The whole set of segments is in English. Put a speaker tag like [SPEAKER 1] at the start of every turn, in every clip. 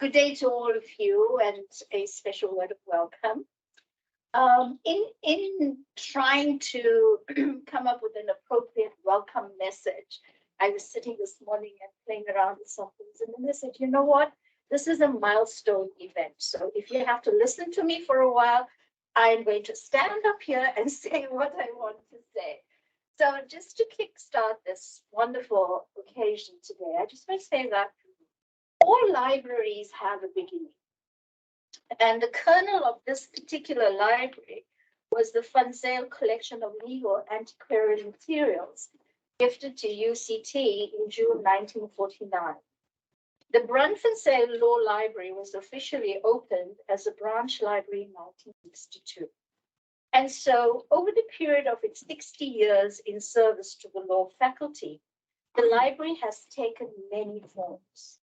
[SPEAKER 1] Good day to all of you, and a special word of welcome. In trying to come up with an appropriate welcome message, I was sitting this morning and playing around with some things, and then I said, you know what? This is a milestone event. So if you have to listen to me for a while, I'm going to stand up here and say what I want to say. So just to kickstart this wonderful occasion today, I just want to say that all libraries have a beginning. And the kernel of this particular library was the Funzel collection of legal antiquarian materials gifted to UCT in June 1949. The Funzel Law Library was officially opened as a branch library in 1962. And so over the period of its 60 years in service to the law faculty, the library has taken many forms.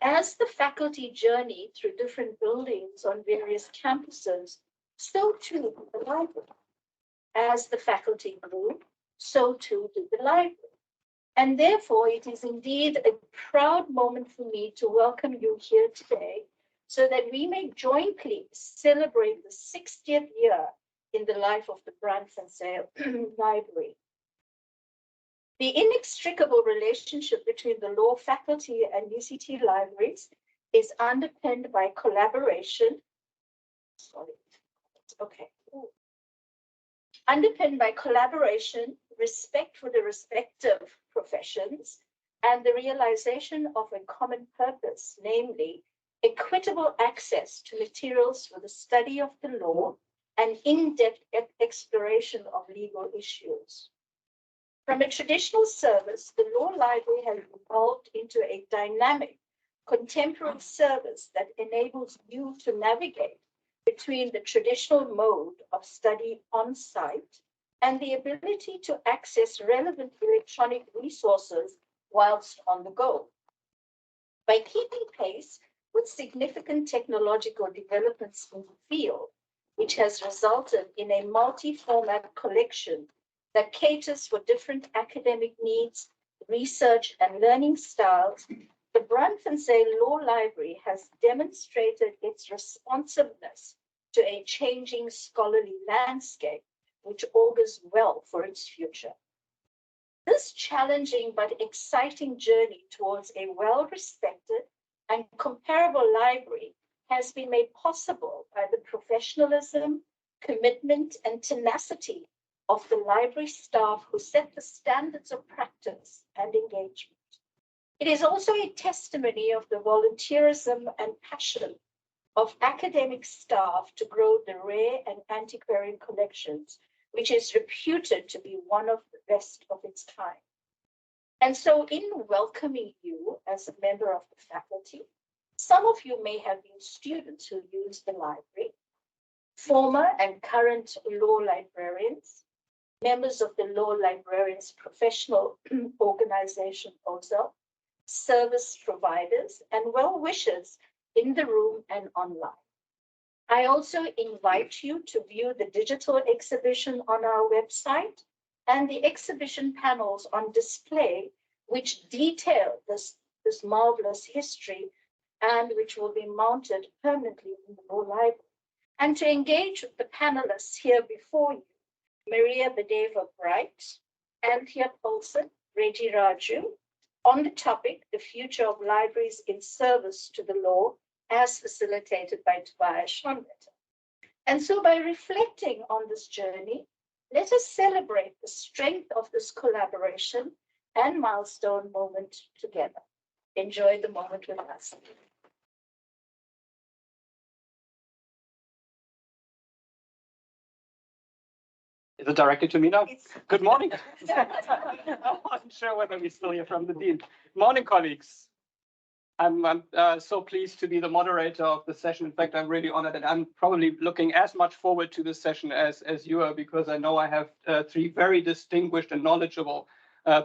[SPEAKER 1] As the faculty journeyed through different buildings on various campuses, so too did the library. As the faculty grew, so too did the library. And therefore, it is indeed a proud moment for me to welcome you here today so that we may jointly celebrate the 60th year in the life of the Funzel Library. The inextricable relationship between the law faculty and UCT libraries is underpinned by collaboration. Underpinned by collaboration, respect for the respective professions, and the realization of a common purpose, namely equitable access to materials for the study of the law and in-depth exploration of legal issues. From a traditional service, the Law Library has evolved into a dynamic, contemporary service that enables you to navigate between the traditional mode of study on site and the ability to access relevant electronic resources whilst on the go. By keeping pace with significant technological developments in the field, which has resulted in a multi-format collection that caters for different academic needs, research, and learning styles, the Funzel Law Library has demonstrated its responsiveness to a changing scholarly landscape, which augurs well for its future. This challenging but exciting journey towards a well-respected and comparable library has been made possible by the professionalism, commitment, and tenacity of the library staff who set the standards of practice and engagement. It is also a testimony of the volunteerism and passion of academic staff to grow the rare and antiquarian collections, which is reputed to be one of the best of its kind. And so in welcoming you as a member of the faculty, some of you may have been students who use the library, former and current law librarians, members of the Law Librarians Professional Organization also, service providers, and well-wishers in the room and online. I also invite you to view the digital exhibition on our website and the exhibition panels on display, which detail this marvelous history and which will be mounted permanently in the Law Library. And to engage with the panelists here before you, Mariya Badeva-Bright, Anthea Paulsen, Reggie Raju, on the topic, the future of libraries in service to the law, as facilitated by Tobias Schonwetter. And so by reflecting on this journey, let us celebrate the strength of this collaboration and milestone moment together. Enjoy the moment with us.
[SPEAKER 2] Is it directed to me now? Good morning. I wasn't sure whether we still hear from the dean. Morning, colleagues. I'm so pleased to be the moderator of the session. In fact, I'm really honored, and I'm probably looking as much forward to this session as you are, because I know I have three very distinguished and knowledgeable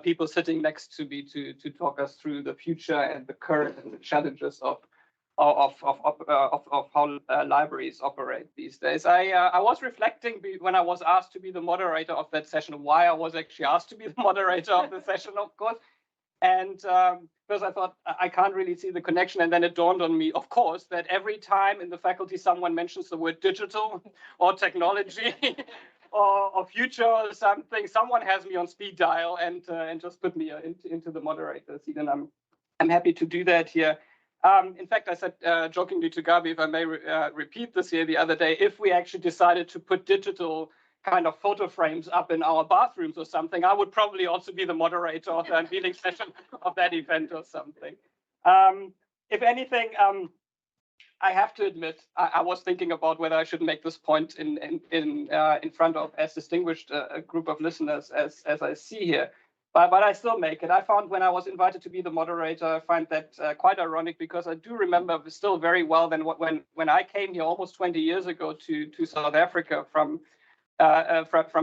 [SPEAKER 2] people sitting next to me to talk us through the future and the current and the challenges of how libraries operate these days. I was reflecting when I was asked to be the moderator of that session, why I was actually asked to be the moderator of the session, of course. And because I thought I can't really see the connection. And then it dawned on me, of course, that every time in the faculty someone mentions the word digital or technology or future or something, someone has me on speed dial and just put me into the moderator seat. And I'm happy to do that here. In fact, I said jokingly to Gabi, if I may repeat this here the other day, if we actually decided to put digital kind of photo frames up in our bathrooms or something, I would probably also be the moderator of the unveiling session of that event or something. If anything, I have to admit, I was thinking about whether I should make this point in front of as distinguished a group of listeners as I see here. But I still make it. I found when I was invited to be the moderator, I find that quite ironic because I do remember still very well then when I came here almost 20 years ago to South Africa from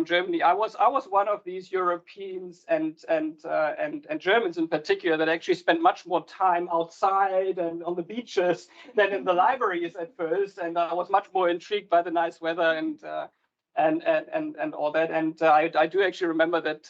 [SPEAKER 2] Germany. I was one of these Europeans and Germans in particular that actually spent much more time outside and on the beaches than in the libraries at first. And I was much more intrigued by the nice weather and all that. And I do actually remember that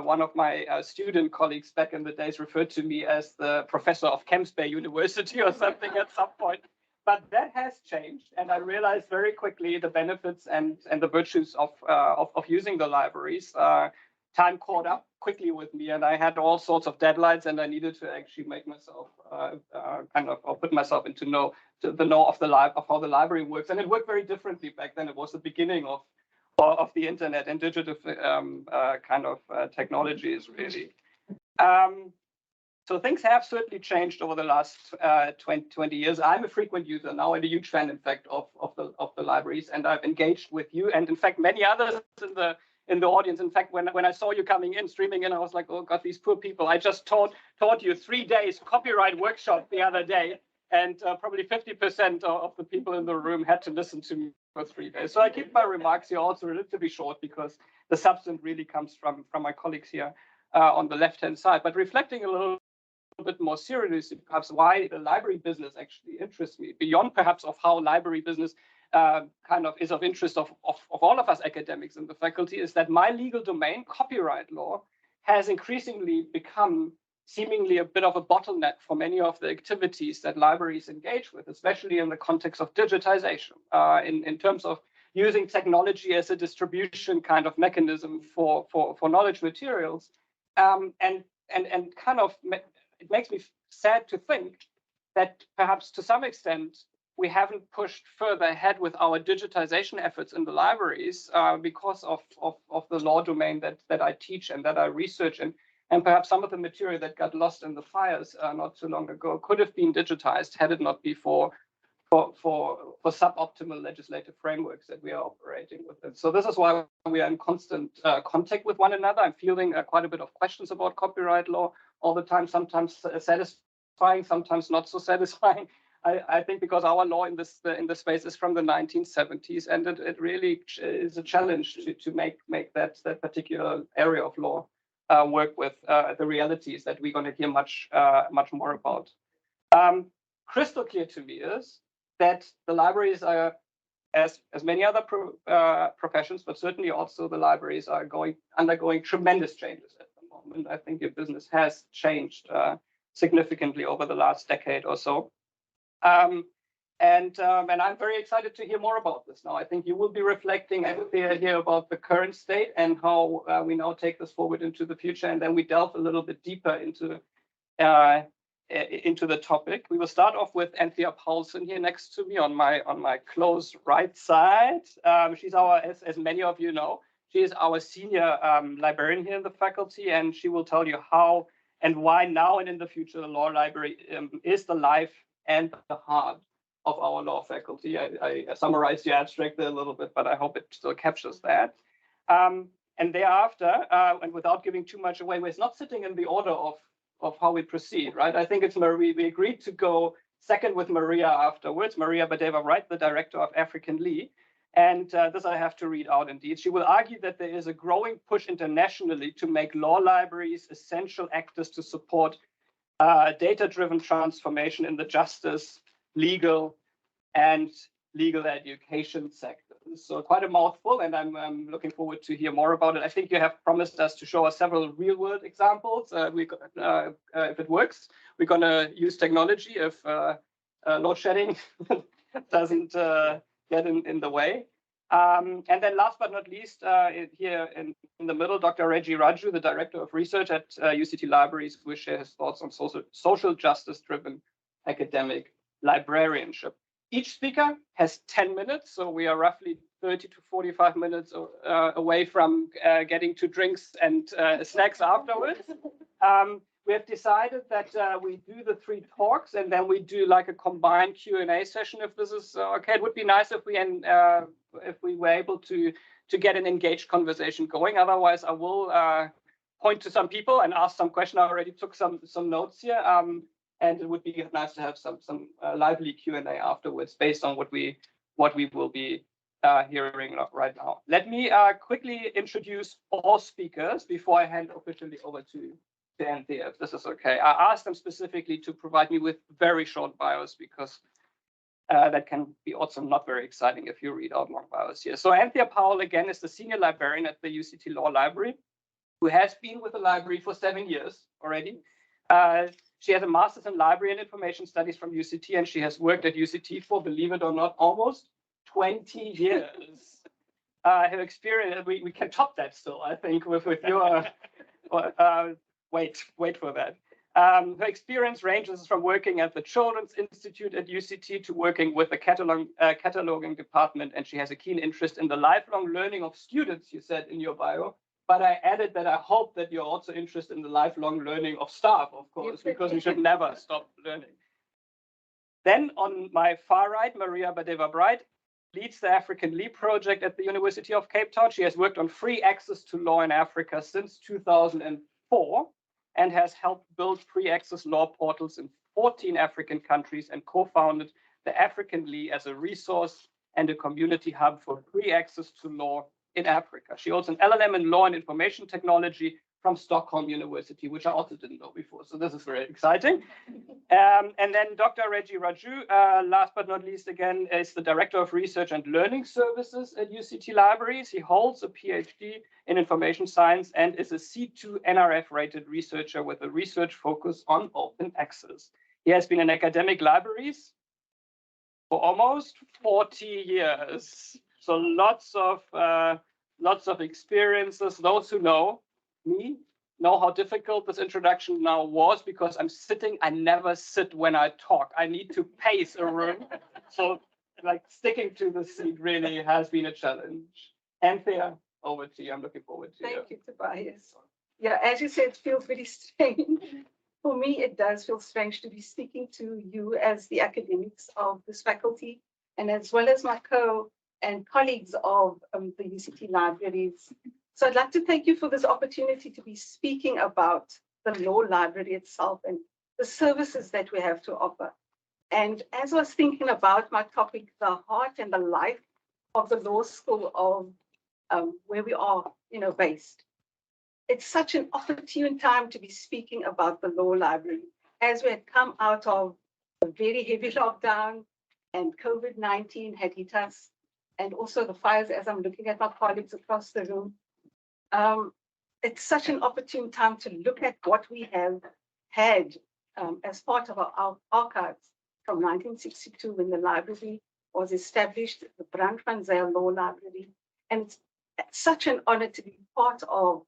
[SPEAKER 2] one of my student colleagues back in the days referred to me as the professor of Camps Bay University or something at some point. But that has changed, and I realized very quickly the benefits and the virtues of using the libraries. Time caught up quickly with me, and I had all sorts of deadlines, and I needed to actually make myself put myself into the know of how the library works. And it worked very differently back then. It was the beginning of the internet and digital technologies, really. So things have certainly changed over the last 20 years. I'm a frequent user now and a huge fan, in fact, of the libraries, and I've engaged with you and, in fact, many others in the audience. In fact, when I saw you coming in, streaming in, I was like, oh God, these poor people. I just taught you 3 days copyright workshop the other day, and probably 50% of the people in the room had to listen to me for 3 days. So I keep my remarks here also relatively short because the substance really comes from my colleagues here on the left-hand side. But reflecting a little bit more seriously, perhaps why the library business actually interests me, beyond perhaps of how library business is of interest of all of us academics in the faculty, is that my legal domain, copyright law, has increasingly become seemingly a bit of a bottleneck for many of the activities that libraries engage with, especially in the context of digitization, in terms of using technology as a distribution kind of mechanism for knowledge materials, it makes me sad to think that perhaps to some extent we haven't pushed further ahead with our digitization efforts in the libraries because of the law domain that I teach and that I research, and perhaps some of the material that got lost in the fires not too long ago could have been digitized had it not been for suboptimal legislative frameworks that we are operating with. And so this is why we are in constant contact with one another. I'm fielding quite a bit of questions about copyright law all the time, sometimes satisfying, sometimes not so satisfying. I think because our law in this space is from the 1970s, and it really is a challenge to make that particular area of law work with the realities that we're going to hear much more about. Crystal clear to me is that the libraries are, as many other professions, but certainly also the libraries are undergoing tremendous changes at the moment. I think your business has changed significantly over the last decade or so. And I'm very excited to hear more about this now. I think you will be reflecting, Anthea, here about the current state and how we now take this forward into the future, and then we delve a little bit deeper into the topic. We will start off with Anthea Paulsen here next to me on my close right side. She's as many of you know, she is our senior librarian here in the faculty, and she will tell you how and why now and in the future the law library is the life and the heart of our law faculty. I summarized the abstract there a little bit, but I hope it still captures that. And thereafter, and without giving too much away, it's not sitting in the order of how we proceed, right? I think it's we agreed to go second with Mariya afterwards, Mariya Badeva-Bright, the director of AfricanLII. And this I have to read out indeed. She will argue that there is a growing push internationally to make law libraries essential actors to support data-driven transformation in the justice, legal, and legal education sectors. So quite a mouthful, and I'm looking forward to hear more about it. I think you have promised us to show us several real-world examples. If it works, we're going to use technology if load shedding doesn't get in the way. And then last but not least, here in the middle, Dr. Reggie Raju, the Director of Research at UCT Libraries, will share his thoughts on social justice-driven academic librarianship. Each speaker has 10 minutes, so we are roughly 30 to 45 minutes away from getting to drinks and snacks afterwards. We have decided that we do the 3 talks and then we do like a combined Q&A session if this is okay. It would be nice if we were able to get an engaged conversation going. Otherwise, I will point to some people and ask some questions. I already took some notes here. And it would be nice to have some lively Q&A afterwards based on what we will be hearing right now. Let me quickly introduce all speakers before I hand officially over to Anthea, if this is okay. I asked them specifically to provide me with very short bios because that can be also not very exciting if you read out long bios here. So Anthea Paulsen, again, is the Senior Librarian at the UCT Law Library, who has been with the library for 7 years already. She has a master's in library and information studies from UCT, and she has worked at UCT for, believe it or not, almost 20 years. Her experience, we can top that still, I think, with your, wait for that. Her experience ranges from working at the Children's Institute at UCT to working with the cataloging department, and she has a keen interest in the lifelong learning of students, you said in your bio. But I added that I hope that you're also interested in the lifelong learning of staff, of course, because we should never stop learning. Then on my far right, Mariya Badeva-Bright leads the AfricanLII project at the University of Cape Town. She has worked on free access to law in Africa since 2004 and has helped build free access law portals in 14 African countries and co-founded the AfricanLII as a resource and a community hub for free access to law in Africa. She holds an LLM in law and information technology from Stockholm University, which I also didn't know before. So this is very exciting. And then Dr. Reggie Raju, last but not least, again, is the Director of Research and Learning Services at UCT Libraries. He holds a PhD in information science and is a C2 NRF rated researcher with a research focus on open access. He has been in academic libraries for almost 40 years. So lots of experiences. Those who know me know how difficult this introduction now was because I'm sitting. I never sit when I talk. I need to pace a room. So like sticking to the seat really has been a challenge. Anthea, over to you. I'm looking forward to
[SPEAKER 3] Thank you, Tobias. Yeah, as you said, it feels very strange. For me, it does feel strange to be speaking to you as the academics of this faculty and as well as my and colleagues of the UCT Libraries. So I'd like to thank you for this opportunity to be speaking about the law library itself and the services that we have to offer. And as I was thinking about my topic, the heart and the life of the law school of where we are, based, it's such an opportune time to be speaking about the law library as we had come out of a very heavy lockdown and COVID-19 had hit us. And also the fires, as I'm looking at my colleagues across the room. It's such an opportune time to look at what we have had as part of our archives from 1962 when the library was established, the Brand van Zyl Law Library. And it's such an honor to be part of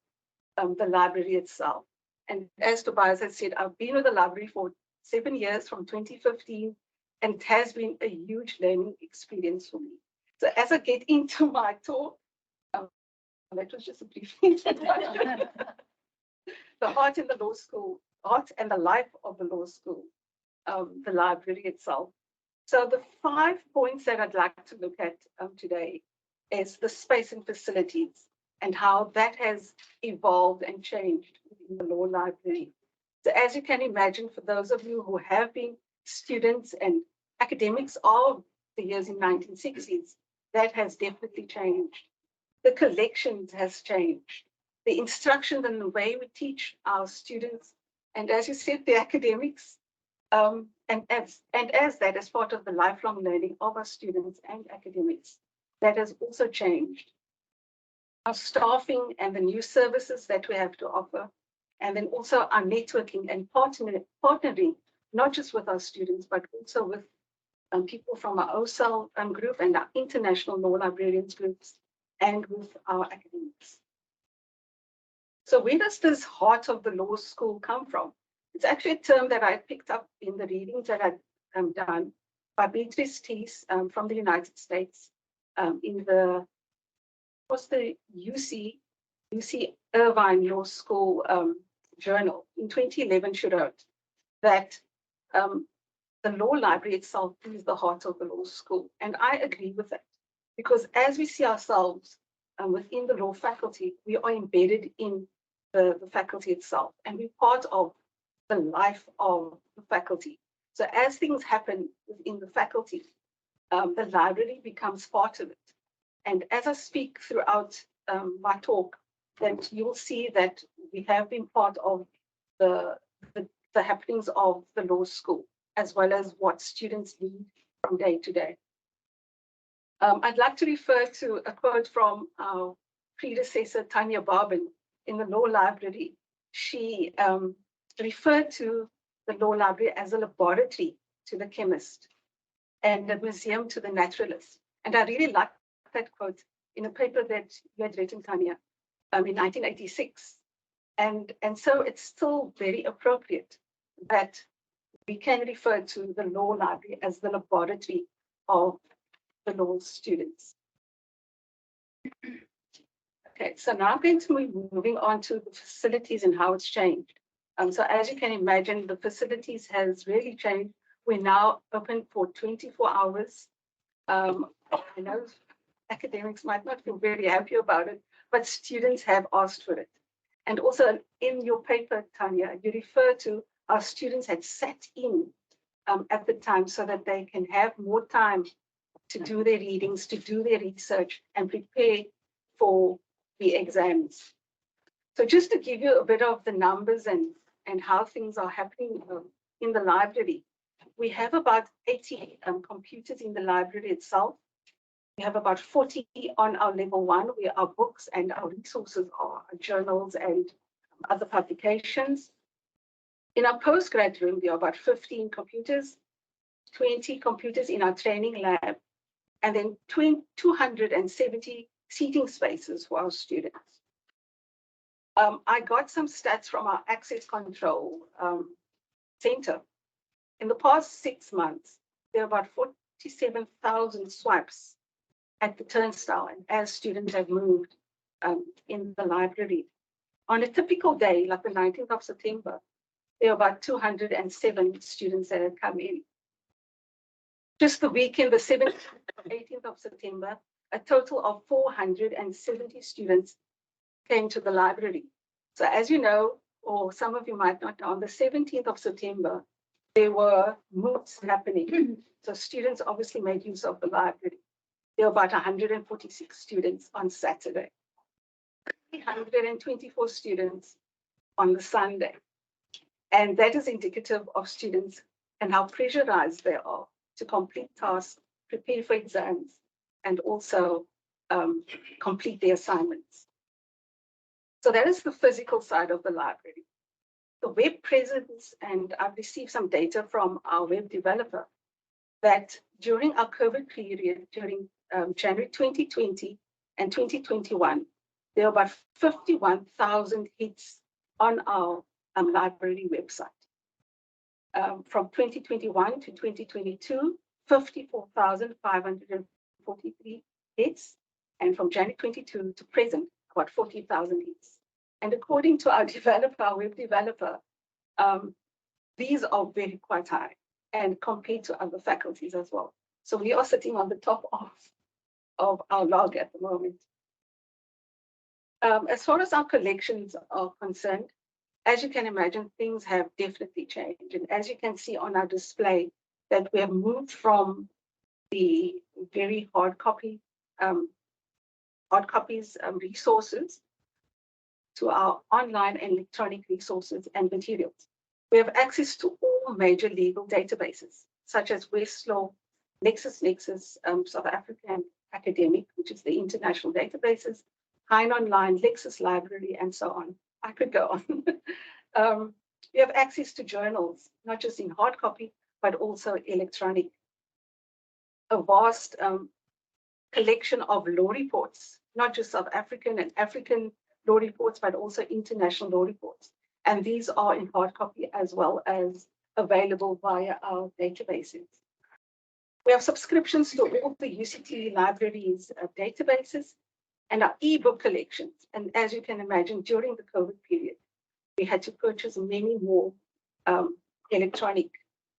[SPEAKER 3] the library itself. And as Tobias has said, I've been with the library for 7 years from 2015, and it has been a huge learning experience for me. So as I get into my talk, that was just a brief introduction. The heart in the law school, heart and the life of the law school, the library itself. So the 5 points that I'd like to look at today is the space and facilities and how that has evolved and changed in the law library. So as you can imagine, for those of you who have been students and academics of the years in 1960s, that has definitely changed. The collections has changed. The instruction and the way we teach our students, and as you said, the academics, and as that as part of the lifelong learning of our students and academics. that has also changed. Our staffing and the new services that we have to offer, and then also our networking and partnering, not just with our students, but also with people from our OSAL group and our international law librarians groups, and with our academics. So where does this heart of the law school come from? It's actually a term that I picked up in the readings that I've done by Beatrice Teese from the United States in the UC Irvine Law School journal. In 2011, she wrote that the law library itself is the heart of the law school. And I agree with that, because as we see ourselves within the law faculty, we are embedded in the faculty itself, and we're part of the life of the faculty. So as things happen within the faculty, the library becomes part of it. And as I speak throughout my talk, that you'll see that we have been part of the happenings of the law school, as well as what students need from day to day. I'd like to refer to a quote from our predecessor, Tanya Barban, in the law library. She referred to the law library as a laboratory to the chemist and a museum to the naturalist. And I really like that quote in a paper that you had written, Tanya, in 1986. And so it's still very appropriate that we can refer to the law library as the laboratory of the law students. Okay, so now I'm going to be moving on to the facilities and how it's changed. So as you can imagine, the facilities has really changed. We're now open for 24 hours. I know academics might not feel very happy about it, but students have asked for it. And also in your paper, Tanya, you refer to our students had sat in at the time so that they can have more time to do their readings, to do their research, and prepare for the exams. So just to give you a bit of the numbers and how things are happening in the library, we have about 80 computers in the library itself. We have about 40 on our level 1, where our books and our resources are, journals and other publications. In our postgrad room, there are about 15 computers, 20 computers in our training lab, and then 270 seating spaces for our students. I got some stats from our access control center. In the past 6 months, there are about 47,000 swipes at the turnstile, and as students have moved in the library. On a typical day, like the 19th of September, there are about 207 students that have come in. Just the weekend, the 17th, 18th of September, a total of 470 students came to the library. So as you know, or some of you might not know, on the 17th of September, there were MOOCs happening. So students obviously made use of the library. There were about 146 students on Saturday, 324 students on the Sunday. And that is indicative of students and how pressurized they are to complete tasks, prepare for exams, and also complete their assignments. So that is the physical side of the library. The web presence, and I've received some data from our web developer, that during our COVID period, during January 2020 and 2021, there were about 51,000 hits on our library website. From 2021 to 2022, 54,543 hits, and from January 22 to present, about 40,000 hits. And according to our developer, our web developer, these are very quite high, and compared to other faculties as well. So we are sitting on the top of our log at the moment. As far as our collections are concerned, as you can imagine, things have definitely changed. And as you can see on our display, that we have moved from the very hard copies resources to our online and electronic resources and materials. We have access to all major legal databases, such as Westlaw, LexisNexis, South African Academic, which is the international databases, Hein Online, Lexis Library, and so on. I could go on. We have access to journals, not just in hard copy, but also electronic. A vast collection of law reports, not just South African and African law reports, but also international law reports. And these are in hard copy as well as available via our databases. We have subscriptions to all the UCT Libraries databases and our ebook collections. And as you can imagine, during the COVID period, we had to purchase many more electronic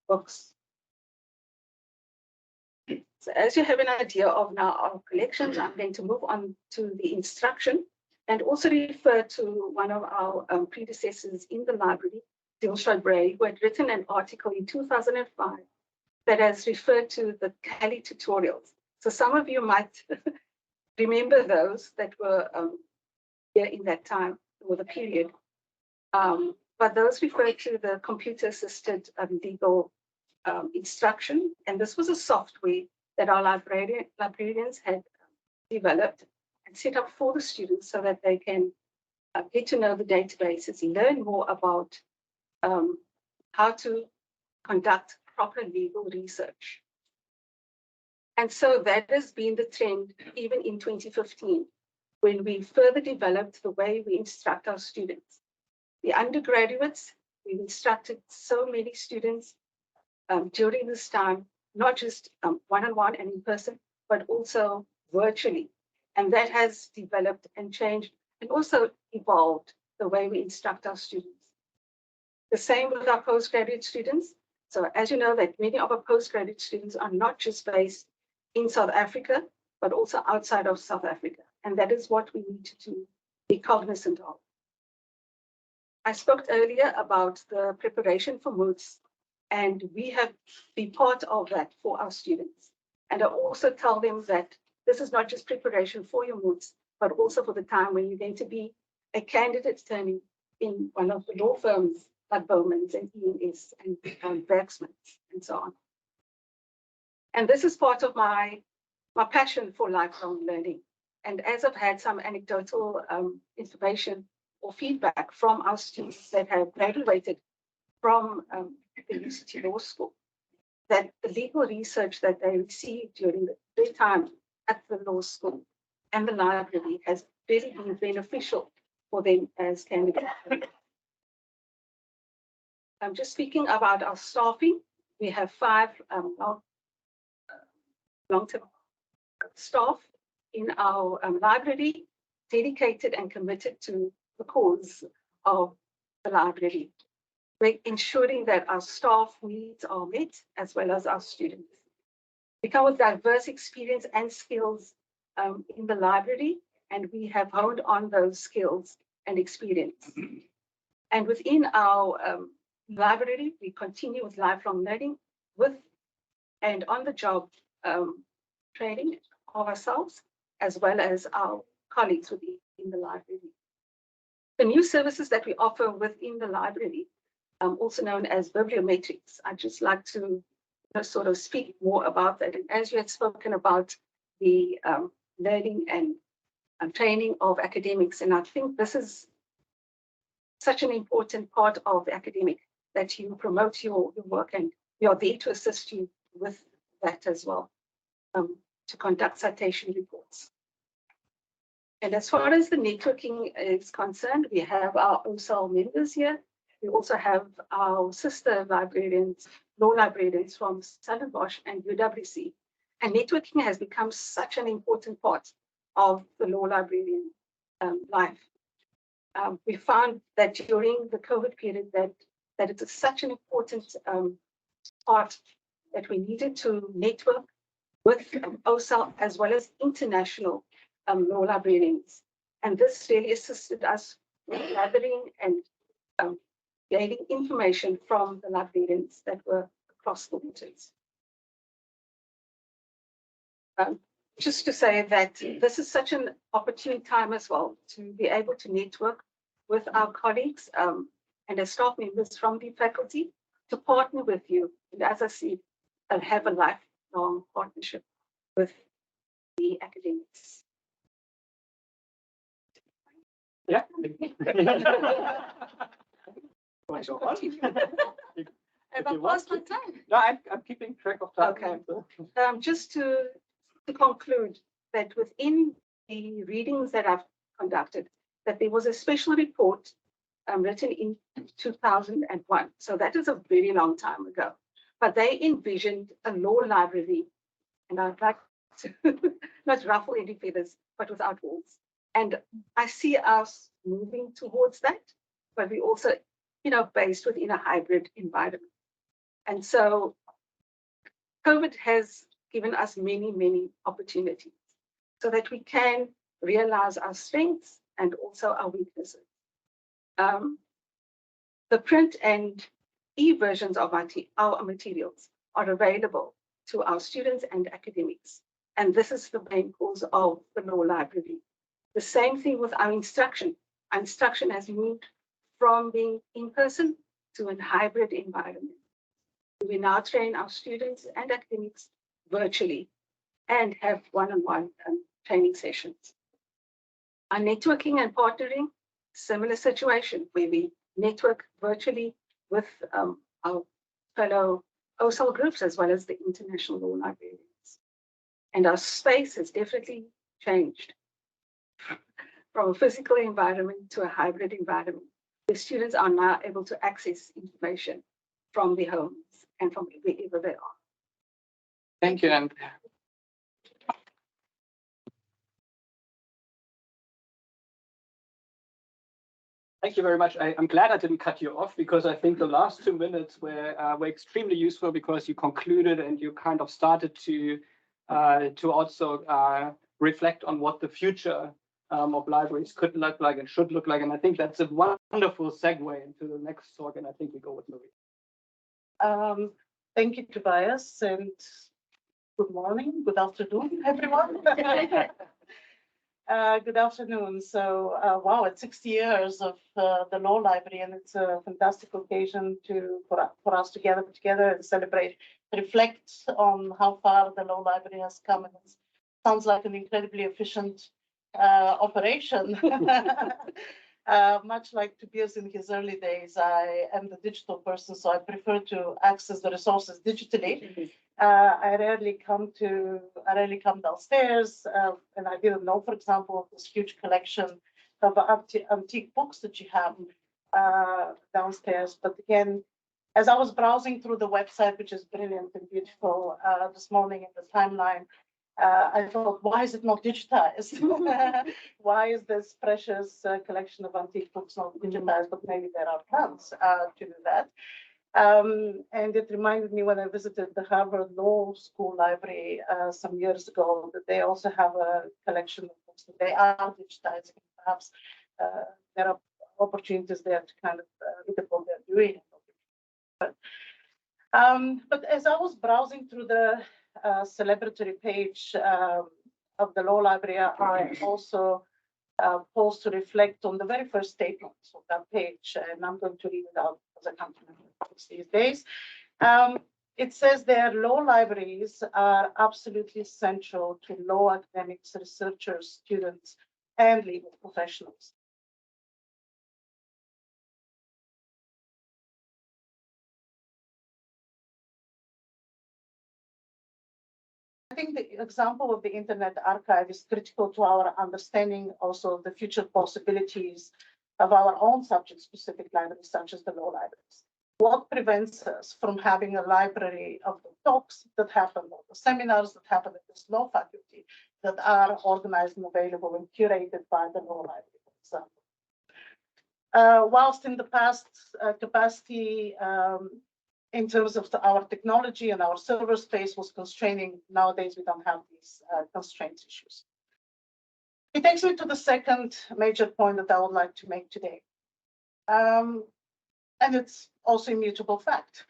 [SPEAKER 3] books. So as you have an idea of now our collections, I'm going to move on to the instruction and also refer to one of our predecessors in the library, Dilshad Bray, who had written an article in 2005 that has referred to the Kali tutorials. So some of you might remember those that were here in that time or the period. But those refer to the computer-assisted legal instruction. And this was a software that our librarians had developed and set up for the students so that they can get to know the databases, learn more about how to conduct proper legal research. And so that has been the trend even in 2015, when we further developed the way we instruct our students. The undergraduates, we've instructed so many students during this time, not just one-on-one and in person, but also virtually. And that has developed and changed and also evolved the way we instruct our students. The same with our postgraduate students. So as you know, that many of our postgraduate students are not just based in South Africa, but also outside of South Africa. And that is what we need to be cognizant of. I spoke earlier about the preparation for MOOCs, and we have been part of that for our students. And I also tell them that this is not just preparation for your MOOCs, but also for the time when you're going to be a candidate attorney in one of the law firms like Bowman's and E&S and Bergsman's and so on. And this is part of my passion for lifelong learning. And as I've had some anecdotal information or feedback from our students that have graduated from the UCT Law School, that the legal research that they received during their time at the law school and the library has really been beneficial for them as candidates. I'm just speaking about our staffing. We have 5 long-term staff in our library, dedicated and committed to the cause of the library. We're ensuring that our staff needs are met as well as our students. We come with diverse experience and skills in the library, and we have honed on those skills and experience. And within our library, we continue with lifelong learning with and on-the-job training of ourselves, as well as our colleagues within the library. The new services that we offer within the library, also known as bibliometrics, I'd just like to sort of speak more about that. And as you had spoken about the learning and training of academics, and I think this is such an important part of the academic, that you promote your work, and we are there to assist you with that as well, to conduct citation reports. And as far as the networking is concerned, we have our OSAL members here. We also have our sister librarians, law librarians from Stellenbosch and UWC. And networking has become such an important part of the law librarian life. We found that during the COVID period that it is such an important part that we needed to network with OSAL as well as international law librarians. And this really assisted us with gathering and gaining information from the librarians that were across the waters. Just to say that this is such an opportune time as well to be able to network with our colleagues and as staff members from the faculty to partner with you. And as I said, have a lifelong partnership with the academics.
[SPEAKER 2] Yeah.
[SPEAKER 3] Have I passed my time?
[SPEAKER 2] No, I'm keeping track of time.
[SPEAKER 3] Okay. Just to conclude that within the readings that I've conducted, that there was a special report written in 2001. So that is a very long time ago. But they envisioned a law library, and I'd like to not ruffle any feathers, but without walls. And I see us moving towards that, but we also, based within a hybrid environment. And so COVID has given us many, many opportunities so that we can realize our strengths and also our weaknesses. The print and e-versions of our materials are available to our students and academics. And this is the main cause of the law library. The same thing with our instruction. Our instruction has moved from being in person to a hybrid environment. We now train our students and academics virtually and have one-on-one training sessions. Our networking and partnering, similar situation where we network virtually with our fellow OSAL groups as well as the international law librarians. And our space has definitely changed from a physical environment to a hybrid environment. The students are now able to access information from their homes and from wherever they are.
[SPEAKER 2] Thank you, Anthea. Thank you very much. I'm glad I didn't cut you off because I think the last 2 minutes were extremely useful because you concluded and you kind of started to also reflect on what the future of libraries could look like and should look like. And I think that's a wonderful segue into the next talk. And I think we go with Mariya.
[SPEAKER 4] Thank you, Tobias, and good morning, good afternoon, everyone. Good afternoon. So, wow, it's 60 years of the Law Library, and it's a fantastic occasion for us to gather together and celebrate, reflect on how far the Law Library has come. And it sounds like an incredibly efficient operation. Much like Tobias in his early days, I am the digital person, so I prefer to access the resources digitally. I rarely come downstairs, and I didn't know, for example, this huge collection of antique books that you have downstairs. But again, as I was browsing through the website, which is brilliant and beautiful, this morning in the timeline, I thought, why is it not digitized? Why is this precious collection of antique books not digitized? But maybe there are plans to do that. And it reminded me when I visited the Harvard Law School Library some years ago that they also have a collection of books that they are digitizing. Perhaps there are opportunities there to kind of look at what they're doing. But as I was browsing through the celebratory page of the Law Library, I also paused to reflect on the very first statements of that page, and I'm going to read it out as I can't remember these days. It says there, law libraries are absolutely essential to law academics, researchers, students, and legal professionals. I think the example of the Internet Archive is critical to our understanding also of the future possibilities of our own subject-specific libraries, such as the law libraries. What prevents us from having a library of the talks that happen, or the seminars that happen at this law faculty that are organized and available and curated by the law library, for example? Whilst in the past capacity, in terms of our technology and our server space was constraining, nowadays we don't have these constraints issues. It takes me to the second major point that I would like to make today. And it's also immutable fact.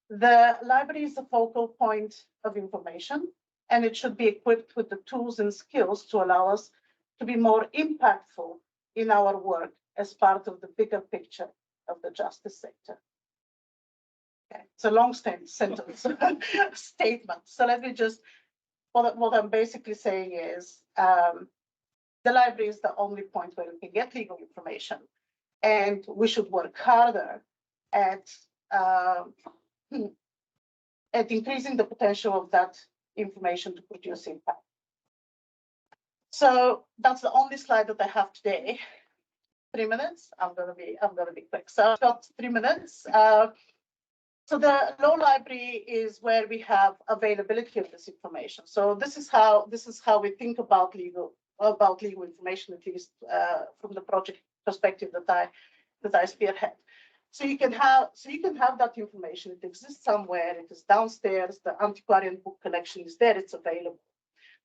[SPEAKER 4] The library is the focal point of information, and it should be equipped with the tools and skills to allow us to be more impactful in our work as part of the bigger picture of the justice sector. Okay. It's a long sentence statement. So let me just what I'm basically saying is the library is the only point where we can get legal information, and we should work harder at increasing the potential of that information to produce impact. So that's the only slide that I have today. 3 minutes. I'm gonna be quick. So I've got 3 minutes. So the law library is where we have availability of this information. So this is how we think about legal information, at least from the project perspective that I spearhead. So you can have that information. It exists somewhere. It is downstairs. The antiquarian book collection is there. It's available.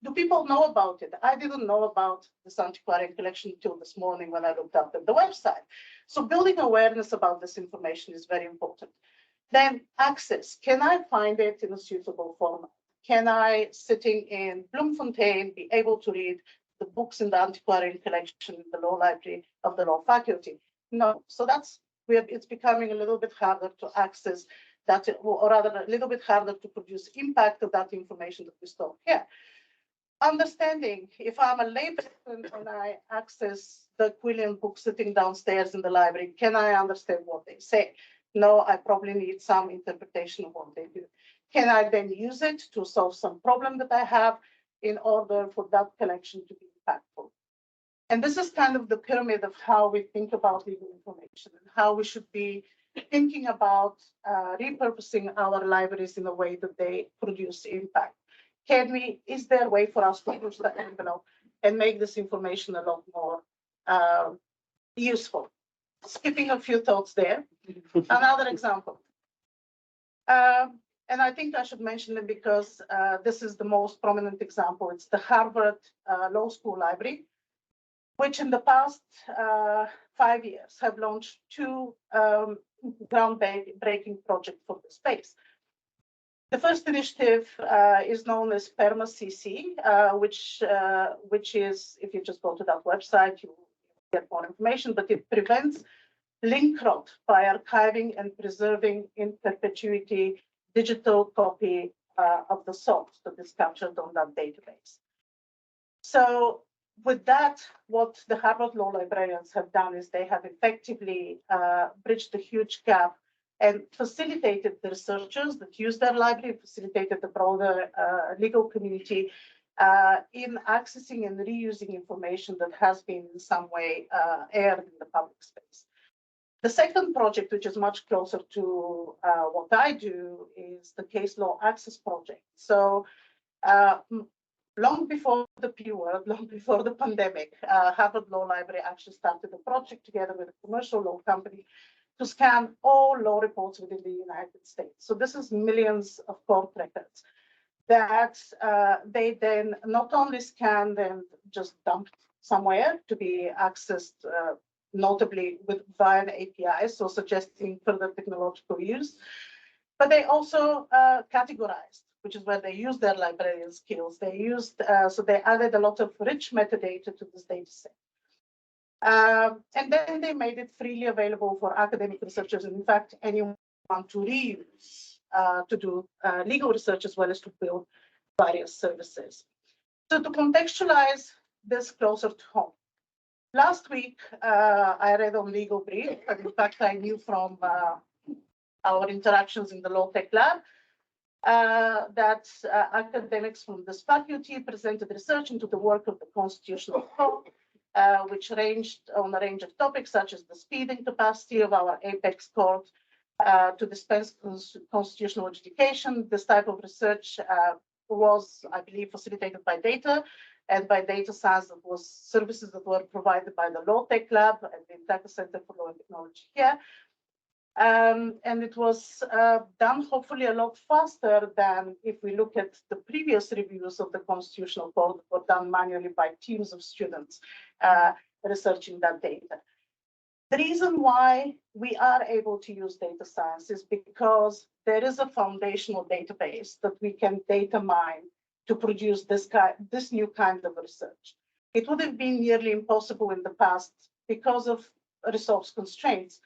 [SPEAKER 4] Do people know about it? I didn't know about this antiquarian collection until this morning when I looked up at the website. So building awareness about this information is very important. Then access. Can I find it in a suitable format? Can I, sitting in Bloemfontein, be able to read the books in the antiquarian collection in the law library of the law faculty? No. So it's becoming a little bit harder to access that, or rather a little bit harder to produce impact of that information that we store here. Understanding, if I'm a layperson and I access the Quillian book sitting downstairs in the library, can I understand what they say? No, I probably need some interpretation of what they do. Can I then use it to solve some problem that I have in order for that collection to be impactful? And this is kind of the pyramid of how we think about legal information and how we should be thinking about repurposing our libraries in a way that they produce impact. Is there a way for us to push the envelope and make this information a lot more useful? Skipping a few thoughts there. Another example. And I think I should mention it because this is the most prominent example. It's the Harvard Law School Library, which in the past 5 years have launched 2 groundbreaking projects for the space. The first initiative is known as PermaCC, which is, if you just go to that website, you get more information, but it prevents link rot by archiving and preserving in perpetuity digital copy of the source that is captured on that database. So with that, what the Harvard Law Librarians have done is they have effectively bridged a huge gap and facilitated the researchers that use their library, facilitated the broader legal community in accessing and reusing information that has been in some way aired in the public space. The second project, which is much closer to what I do, is the Case Law Access Project. So long before the P word, long before the pandemic, Harvard Law Library actually started a project together with a commercial law company to scan all law reports within the United States. So this is millions of court records that they then not only scanned and just dumped somewhere to be accessed, notably via an API, so suggesting further technological use, but they also categorized, which is where they used their librarian skills. They used, so they added a lot of rich metadata to this data set. And then they made it freely available for academic researchers, and in fact, anyone to reuse to do legal research as well as to build various services. So to contextualize this closer to home, last week I read on Legal Brief, and in fact I knew from our interactions in the Law Tech Lab that academics from this faculty presented research into the work of the Constitutional Court, which ranged on a range of topics such as the speeding capacity of our apex court to dispense constitutional adjudication. This type of research was, I believe, facilitated by data, and by data science that was services that were provided by the Law Tech Lab and the Data Center for Law and Technology here. And it was done hopefully a lot faster than if we look at the previous reviews of the Constitutional Court that were done manually by teams of students researching that data. The reason why we are able to use data science is because there is a foundational database that we can data mine to produce this new kind of research. It would have been nearly impossible in the past because of resource constraints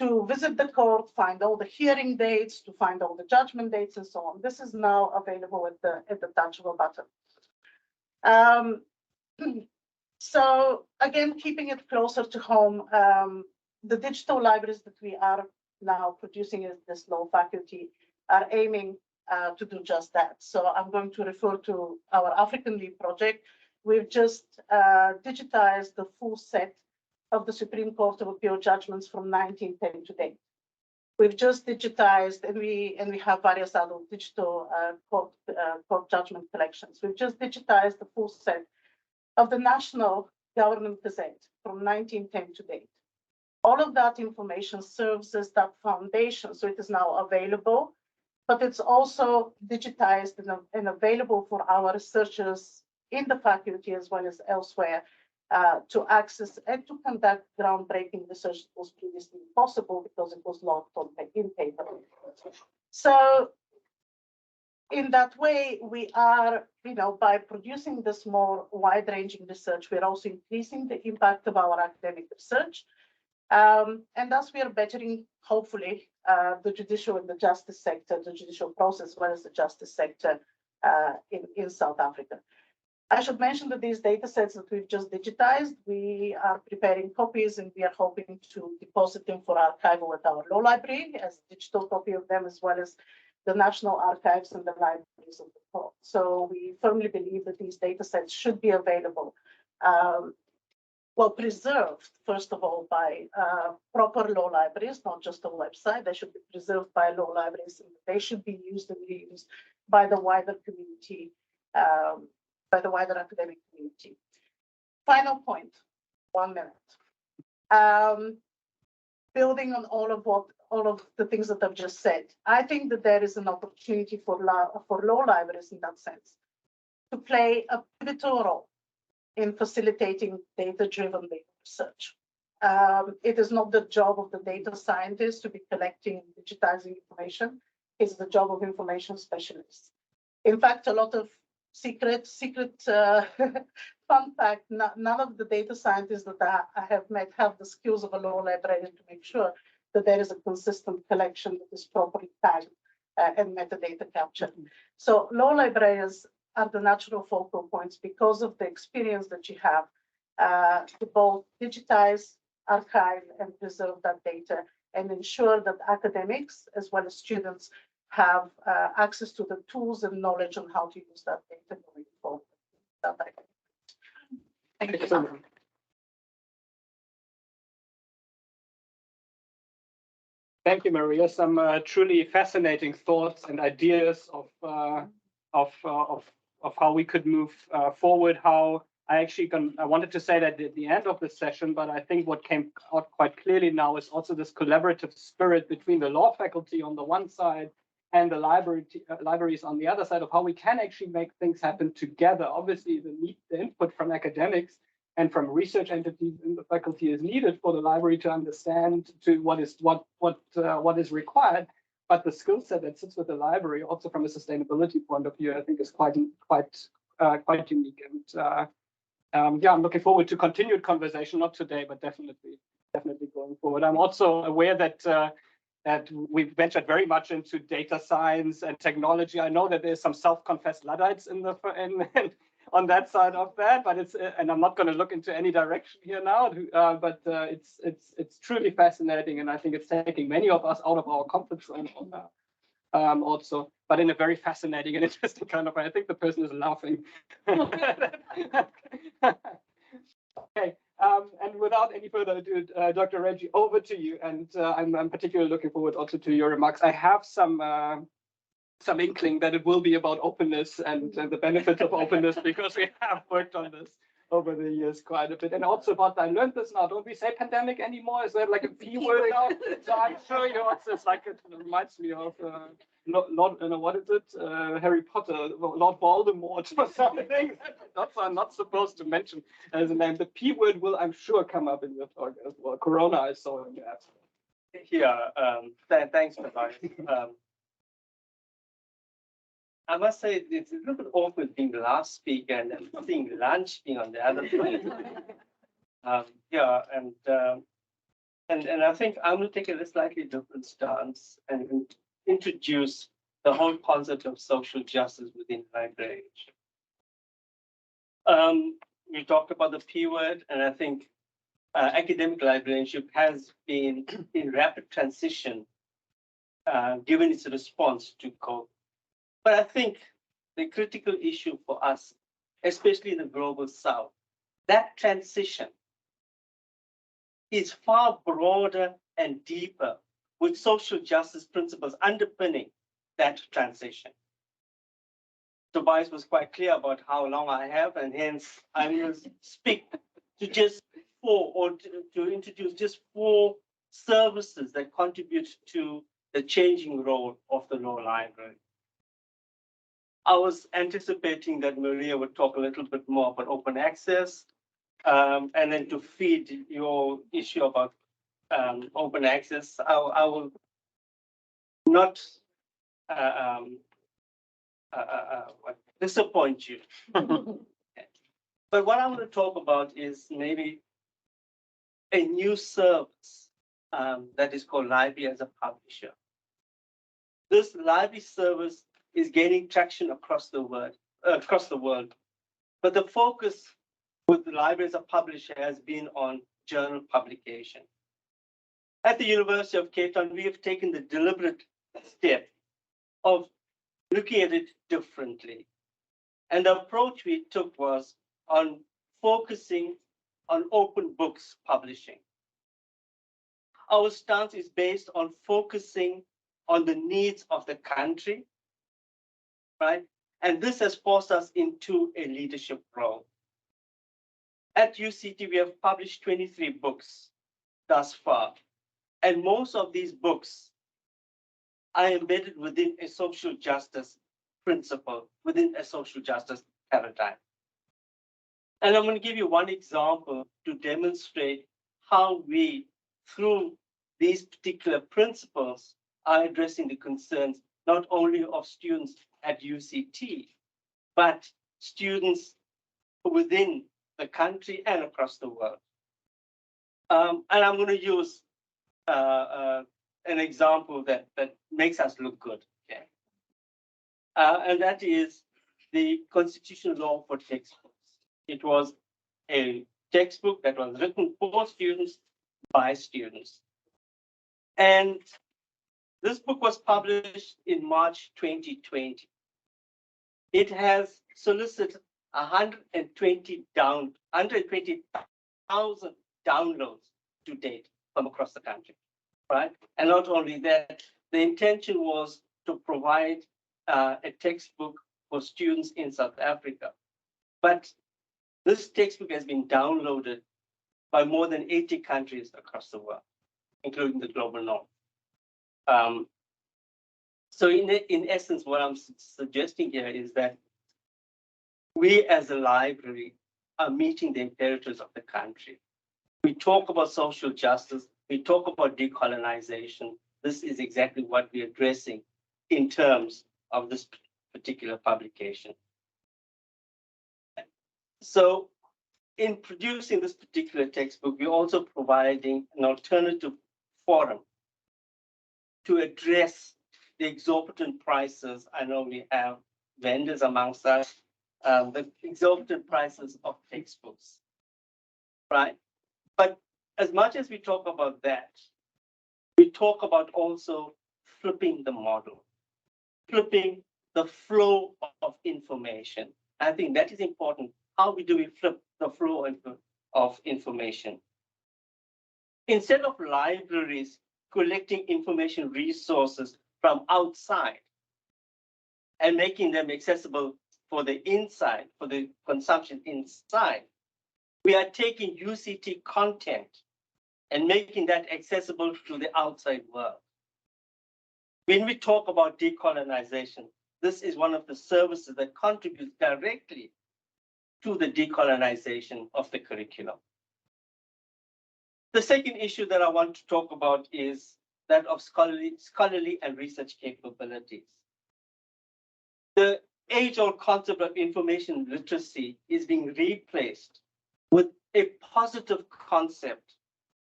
[SPEAKER 4] to visit the court, find all the hearing dates, to find all the judgment dates, and so on. This is now available at the touch of a button. So again, keeping it closer to home, the digital libraries that we are now producing as this law faculty are aiming to do just that. So I'm going to refer to our AfricanLII project. We've just digitized the full set of the Supreme Court of Appeal judgments from 1910 to date. We've just digitized, and we have various other digital court judgment collections. We've just digitized the full set of the National Government Gazette from 1910 to date. All of that information serves as that foundation, so it is now available, but it's also digitized and available for our researchers in the faculty as well as elsewhere to access and to conduct groundbreaking research that was previously impossible because it was logged in paper. So in that way, we are, by producing this more wide-ranging research, we're also increasing the impact of our academic research. And thus we are bettering, hopefully, the judicial and the justice sector, the judicial process, as well as the justice sector in South Africa. I should mention that these data sets that we've just digitized, we are preparing copies and we are hoping to deposit them for archival at our law library as a digital copy of them, as well as the national archives and the libraries of the court. So we firmly believe that these data sets should be available, well, preserved, first of all, by proper law libraries, not just a website. They should be preserved by law libraries, and they should be used and reused by the wider community, by the wider academic community. Final point, 1 minute. Building on all of the things that I've just said, I think that there is an opportunity for law libraries in that sense to play a pivotal role in facilitating data-driven data research. It is not the job of the data scientist to be collecting and digitizing information. It's the job of information specialists. In fact, a lot of secret fun fact, none of the data scientists that I have met have the skills of a law librarian to make sure that there is a consistent collection that is properly tagged and metadata captured. So law librarians are the natural focal points because of the experience that you have to both digitize, archive, and preserve that data and ensure that academics as well as students have access to the tools and knowledge on how to use that data going forward. Thank you. So much.
[SPEAKER 2] Thank you, Mariya. Some truly fascinating thoughts and ideas of how we could move forward. How I wanted to say that at the end of the session, but I think what came out quite clearly now is also this collaborative spirit between the law faculty on the one side and the libraries on the other side, of how we can actually make things happen together. Obviously, the input from academics and from research entities in the faculty is needed for the library to understand what is required. But the skill set that sits with the library, also from a sustainability point of view, I think is quite unique. And yeah, I'm looking forward to continued conversation, not today, but definitely going forward. I'm also aware that we've ventured very much into data science and technology. I know that there's some self-confessed Luddites on that side of that, but and I'm not going to look into any direction here now. But it's truly fascinating, and I think it's taking many of us out of our comfort zone also, but in a very fascinating and interesting kind of way. I think the person is laughing. Okay. And without any further ado, Dr. Reggie, over to you. And I'm particularly looking forward also to your remarks. I have some inkling that it will be about openness and the benefits of openness, because we have worked on this over the years quite a bit. And also about, I learned this now, don't we say pandemic anymore? Is that like a P word now? So I'm sure you also, it's like, it reminds me of, what is it? Harry Potter, Lord Voldemort or something. I'm not supposed to mention as a name. The P word will, I'm sure, come up in your talk as well. Corona, I saw in your abstract.
[SPEAKER 5] Yeah, thanks, Tobias. I must say it's a little bit awkward being the last speaker and then seeing lunch being on the other side. and I think I'm going to take a slightly different stance and introduce the whole concept of social justice within librarianship. We talked about the P word, and I think academic librarianship has been in rapid transition given its response to COVID. But I think the critical issue for us, especially in the global South, that transition is far broader and deeper, with social justice principles underpinning that transition. Tobias was quite clear about how long I have, and hence I'm going to speak to just four, or to introduce just four services that contribute to the changing role of the law library. I was anticipating that Mariya would talk a little bit more about open access, and then to feed your issue about open access, I will not disappoint you. But what I want to talk about is maybe a new service that is called Library as a Publisher. This library service is gaining traction across the world. But the focus with the Library as a Publisher has been on journal publication. At the University of Cape Town, we have taken the deliberate step of looking at it differently. And the approach we took was on focusing on open books publishing. Our stance is based on focusing on the needs of the country, right? And this has forced us into a leadership role. At UCT, we have published 23 books thus far. And most of these books are embedded within a social justice principle, within a social justice paradigm. And I'm going to give you one example to demonstrate how we, through these particular principles, are addressing the concerns not only of students at UCT, but students within the country and across the world. And I'm going to use an example that makes us look good. Okay? And that is the constitutional law for textbooks. It was a textbook that was written for students by students. And this book was published in March 2020. It has solicited 120,000 downloads to date from across the country, right? And not only that, the intention was to provide a textbook for students in South Africa. But this textbook has been downloaded by more than 80 countries across the world, including the global north. So in essence, what I'm suggesting here is that we as a library are meeting the imperatives of the country. We talk about social justice, we talk about decolonization. This is exactly what we're addressing in terms of this particular publication. So in producing this particular textbook, we're also providing an alternative forum to address the exorbitant prices. I know we have vendors amongst us, the exorbitant prices of textbooks, right? But as much as we talk about that, we talk about also flipping the model, flipping the flow of information. I think that is important. How do we flip the flow of information? Instead of libraries collecting information resources from outside and making them accessible for the inside, for the consumption inside, we are taking UCT content and making that accessible to the outside world. When we talk about decolonization, this is one of the services that contributes directly to the decolonization of the curriculum. The second issue that I want to talk about is that of scholarly and research capabilities. The age-old concept of information literacy is being replaced with a positive concept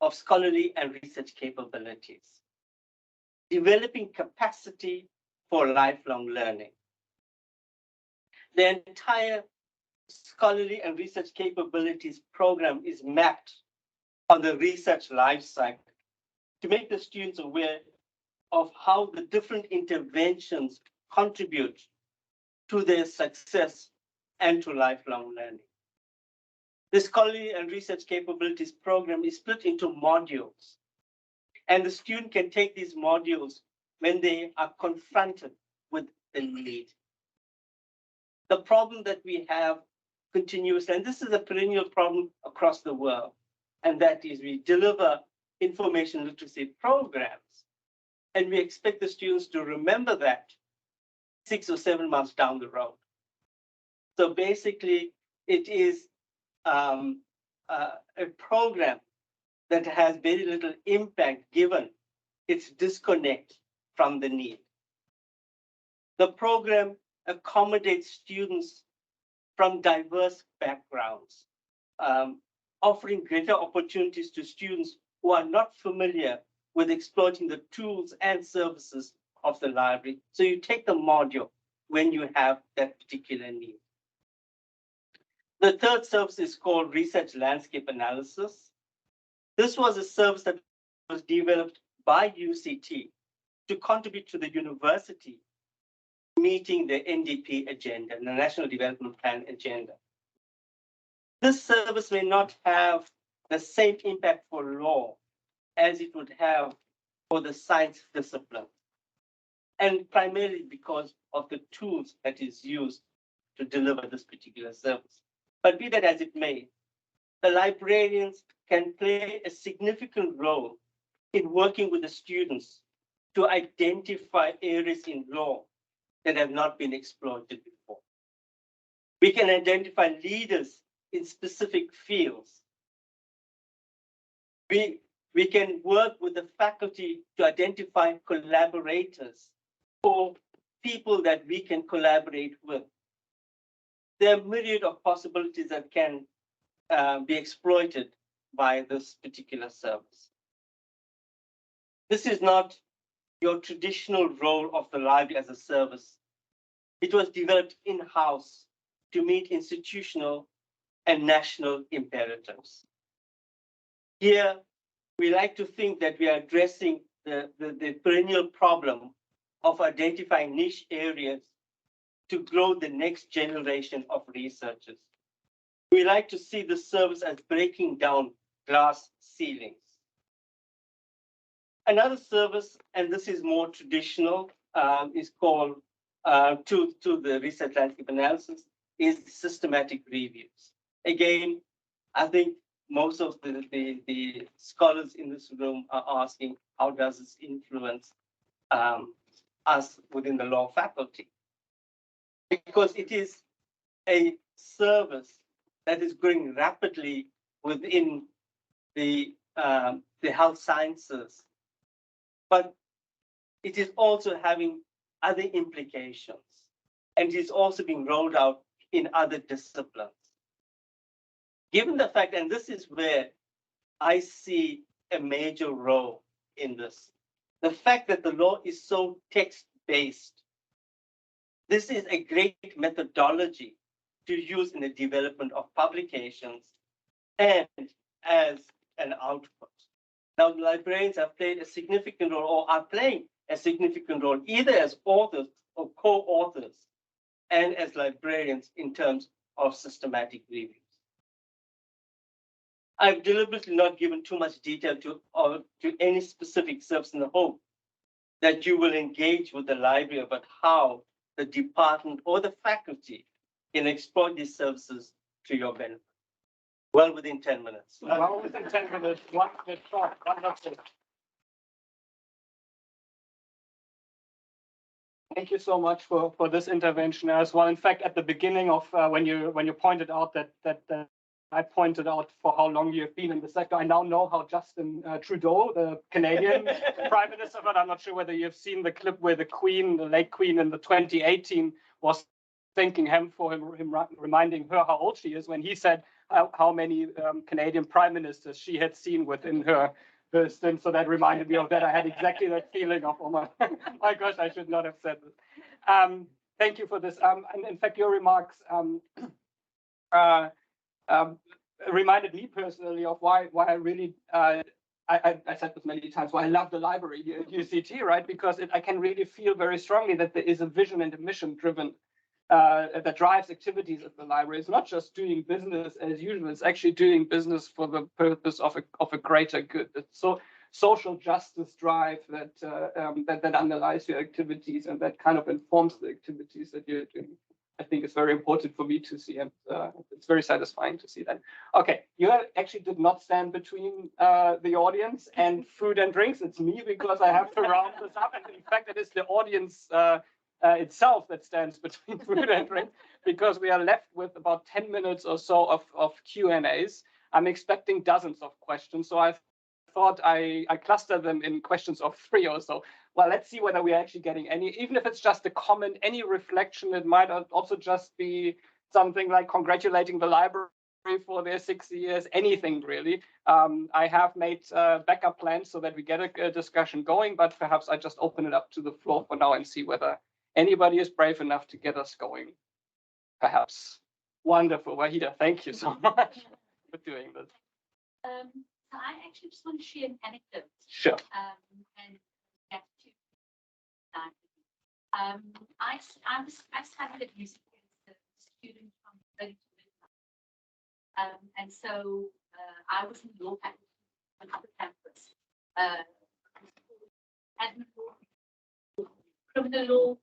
[SPEAKER 5] of scholarly and research capabilities, developing capacity for lifelong learning. The entire scholarly and research capabilities program is mapped on the research life cycle to make the students aware of how the different interventions contribute to their success and to lifelong learning. The scholarly and research capabilities program is split into modules, and the student can take these modules when they are confronted with the need. The problem that we have continuously, and this is a perennial problem across the world, and that is we deliver information literacy programs, and we expect the students to remember that 6 or 7 months down the road. So basically, it is a program that has very little impact given its disconnect from the need. The program accommodates students from diverse backgrounds, offering greater opportunities to students who are not familiar with exploiting the tools and services of the library. So you take the module when you have that particular need. The third service is called Research Landscape Analysis. This was a service that was developed by UCT to contribute to the university meeting the NDP agenda, the National Development Plan agenda. This service may not have the same impact for law as it would have for the science discipline, and primarily because of the tools that is used to deliver this particular service. But be that as it may, the librarians can play a significant role in working with the students to identify areas in law that have not been exploited before. We can identify leaders in specific fields. We can work with the faculty to identify collaborators or people that we can collaborate with. There are myriad of possibilities that can be exploited by this particular service. This is not your traditional role of the library as a service. It was developed in-house to meet institutional and national imperatives. Here, we like to think that we are addressing the perennial problem of identifying niche areas to grow the next generation of researchers. We like to see the service as breaking down glass ceilings. Another service, and this is more traditional, is called, to the research landscape analysis, is systematic reviews. Again, I think most of the scholars in this room are asking, how does this influence us within the law faculty? Because it is a service that is growing rapidly within the health sciences, but it is also having other implications, and it is also being rolled out in other disciplines. Given the fact, and this is where I see a major role in this, the fact that the law is so text-based, this is a great methodology to use in the development of publications and as an output. Now, the librarians have played a significant role, or are playing a significant role, either as authors or co-authors, and as librarians in terms of systematic reviews. I've deliberately not given too much detail to any specific service in the hope that you will engage with the library about how the department or the faculty can exploit these services to your benefit. Well within 10 minutes.
[SPEAKER 2] Well within 10 minutes, 1 minute talk. Wonderful. Thank you so much for this intervention as well. In fact, at the beginning of when you pointed out that I pointed out for how long you have been in the sector, I now know how Justin Trudeau, the Canadian Prime Minister, but I'm not sure whether you've seen the clip where the Queen, the late Queen in the 2018 was thanking him for him reminding her how old she is when he said, how many Canadian prime ministers she had seen within her stint. So that reminded me of that. I had exactly that feeling of, oh my gosh, I should not have said this. Thank you for this. And in fact, your remarks reminded me personally of why I really I said this many times, why I love the library here at UCT, right? Because I can really feel very strongly that there is a vision and a mission driven that drives activities at the library. It's not just doing business as usual, it's actually doing business for the purpose of a greater good. It's so social justice drive that underlies your activities and that kind of informs the activities that you're doing. I think it's very important for me to see, and it's very satisfying to see that. Okay, you actually did not stand between the audience and food and drinks. It's me, because I have to round this up. And in fact, it is the audience itself that stands between food and drink, because we are left with about 10 minutes or so of Q&As. I'm expecting dozens of questions, so I thought I clustered them in questions of 3 or so. Well, let's see whether we're actually getting any, even if it's just a comment, any reflection. It might also just be something like congratulating the library for their 60 years, anything really. I have made backup plans so that we get a discussion going, but perhaps I just open it up to the floor for now and see whether anybody is brave enough to get us going. Perhaps. Wonderful. Wahida, thank you so much for doing this.
[SPEAKER 1] I actually just want to share an anecdote.
[SPEAKER 2] Sure.
[SPEAKER 1] And gratitude. I studied at UCT as a student from 30 to midnight. And so I was in the law faculty on upper campus. Admin law, criminal law,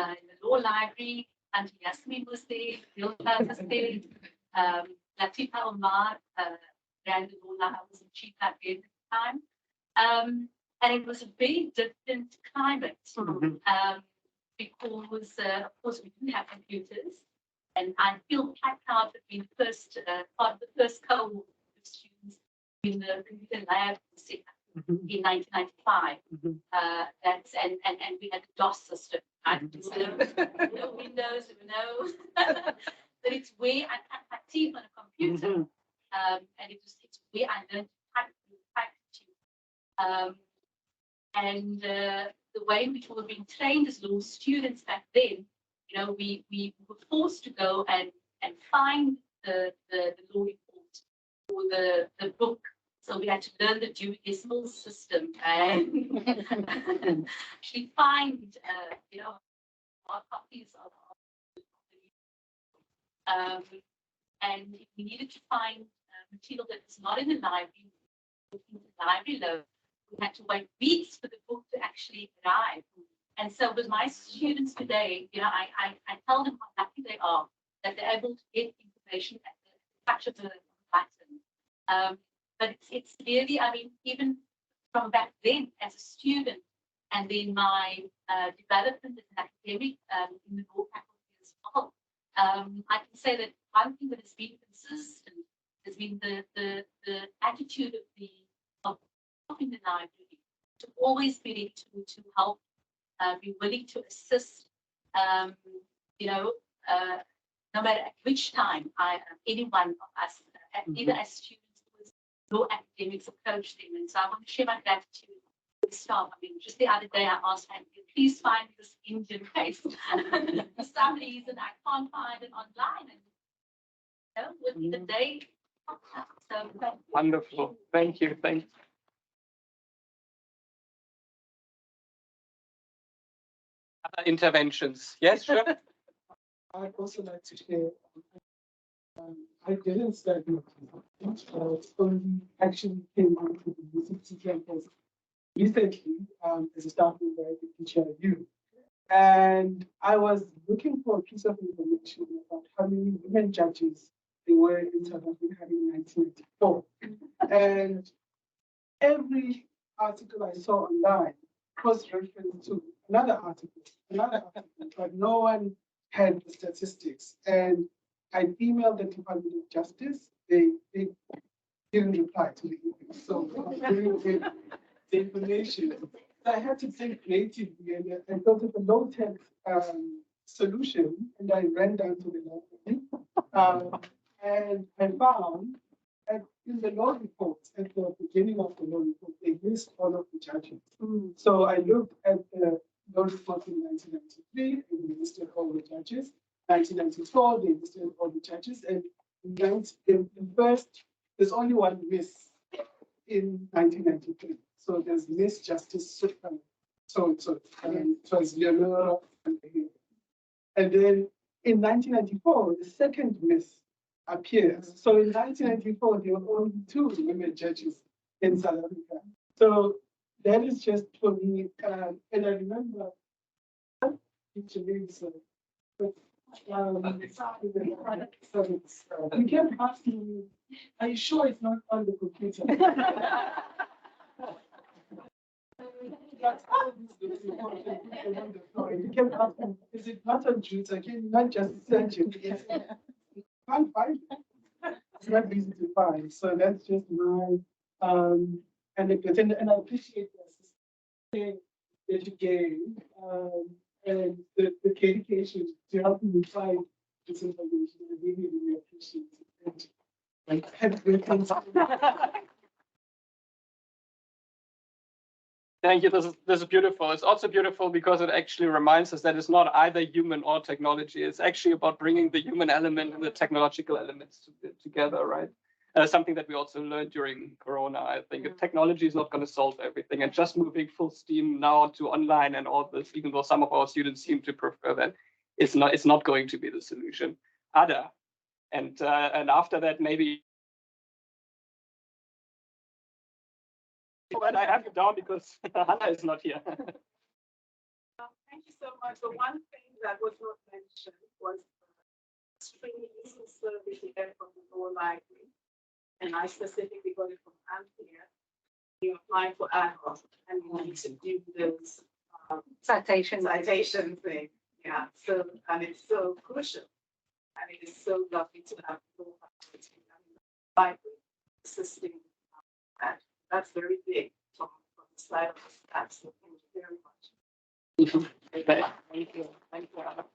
[SPEAKER 1] in the law library, Anthea Paulsen was there, Bill was there, Latifa Omar ran the law library. I was in chief librarian at the time. And it was a very different climate because, of course, we didn't have computers. And I feel quite proud of being the first part of the first cohort of students in the computer lab set up in 1995. And we had the DOS system. Right? So no Windows, no. But it's where I cut my teeth on a computer. And it's where I learned to type. And the way in which we were being trained as law students back then, you know, we were forced to go and find the law report or the book. So we had to learn the Dewey Decimal System and actually find, you know, our copies of and if we needed to find material that was not in the library, in the library load, we had to wait weeks for the book to actually arrive. And so with my students today, you know, I tell them how happy they are that they're able to get information at the touch of a button. But it's really, I mean, even from back then as a student, and then my development as an academic in the law faculty as well, I can say that one thing that has been consistent has been the attitude of in the library to always be ready to help, be willing to assist, you know, no matter at which time any one of us, either as students or law academics, approach them. And so I want to share my gratitude with staff. I mean, just the other day I asked Anthea, please find this Indian case. For some reason I can't find it online, and you know, within the day. So
[SPEAKER 2] wonderful. Thank you. Thank you. Other interventions? Yes, sure.
[SPEAKER 6] I'd also like to share. I didn't study only actually came onto the UCT campus recently as a staff member at the HRU. And I was looking for a piece of information about how many women judges there were in South Africa in 1994. And every article I saw online cross-referenced to another article, but no one had the statistics. And I emailed the Department of Justice. They didn't reply to the email. So I didn't get the information. So I had to think creatively, and I thought of a low-tech solution, and I ran down to the library And I found that in the law report, at the beginning of the law report, they list all of the judges. So I looked at the law report in 1993, and they listed all the judges. 1994, they listed all the judges. And in first, there's only one miss in 1993. So there's Miss Justice Supreme. So it was Leonora. And then in 1994, the second miss appears. So in 1994, there were only 2 women judges in South Africa. So that is just for me. And I remember you kept asking me, are you sure it's not on the computer? That's all these important people on the floor. You kept asking, is it not on Twitter? Can you not just search it? You can't find it. It's not easy to find. So that's just my anecdote. And I appreciate the that you gave and the dedication to helping me find this information. I really, really appreciate it. And have great things.
[SPEAKER 2] Thank you. This is beautiful. It's also beautiful because it actually reminds us that it's not either human or technology. It's actually about bringing the human element and the technological elements together, right? Something that we also learned during Corona. I think technology is not going to solve everything, and just moving full steam now to online and all this, even though some of our students seem to prefer that, it's not going to be the solution. And after that, maybe. But I have you down because Hannah is not here.
[SPEAKER 3] Thank you so much. The one thing that was not mentioned was the extremely useful service we get from the Law Library. And I specifically got it from Anthea. You apply for Assoc and you need to do this citation thing. Yeah, so, and it's so crucial. And it is so lovely to have the Law Library assisting that. That's very big from the side of the staff. So thank you very much.
[SPEAKER 2] Thank you. Thank you, Anna.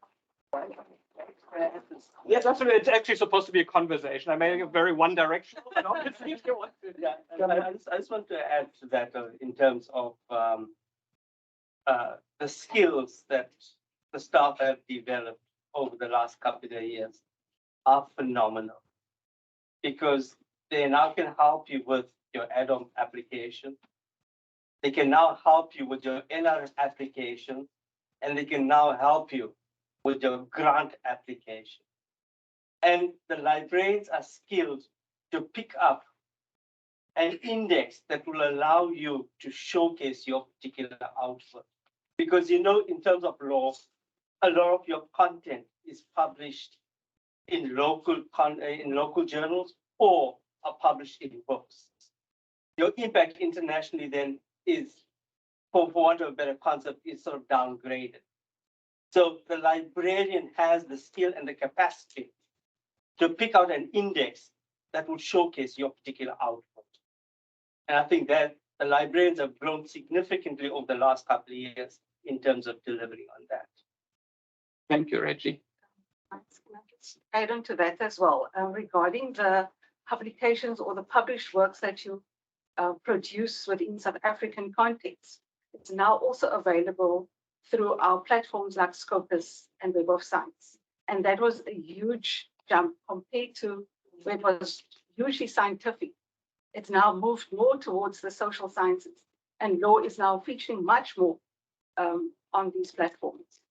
[SPEAKER 2] Yes, absolutely. It's actually supposed to be a conversation. I made it very one directional, but obviously if you want to.
[SPEAKER 5] Yeah, I just want to add to that in terms of the skills that the staff have developed over the last couple of years are phenomenal, because they now can help you with your add-on application. They can now help you with your NR application, and they can now help you with your grant application. And the librarians are skilled to pick up an index that will allow you to showcase your particular output. Because in terms of law, a lot of your content is published in local journals or are published in books. Your impact internationally then is, for want of a better concept, is sort of downgraded. So the librarian has the skill and the capacity to pick out an index that will showcase your particular output. And I think that the librarians have grown significantly over the last couple of years in terms of delivering on that.
[SPEAKER 2] Thank you, Reggie.
[SPEAKER 3] Add on to that as well, regarding the publications or the published works that you produce within South African context. It's now also available through our platforms like Scopus and Web of Science. And that was a huge jump compared to where it was usually scientific. It's now moved more towards the social sciences, and law is now featuring much more on these platforms.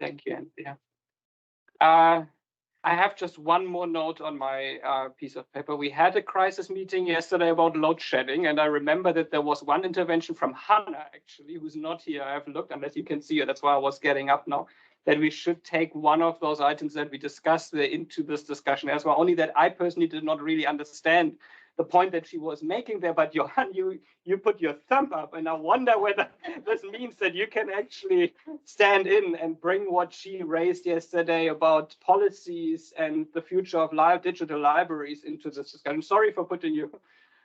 [SPEAKER 2] Thank you, Anthea. I have just one more note on my piece of paper. We had a crisis meeting yesterday about load shedding, and I remember that there was one intervention from Hannah, actually, who's not here. I have looked, unless you can see her, that's why I was getting up now, that we should take one of those items that we discussed into this discussion as well. Only that I personally did not really understand the point that she was making there, but Johan, you put your thumb up, and I wonder whether this means that you can actually stand in and bring what she raised yesterday about policies and the future of digital libraries into this discussion. Sorry for putting you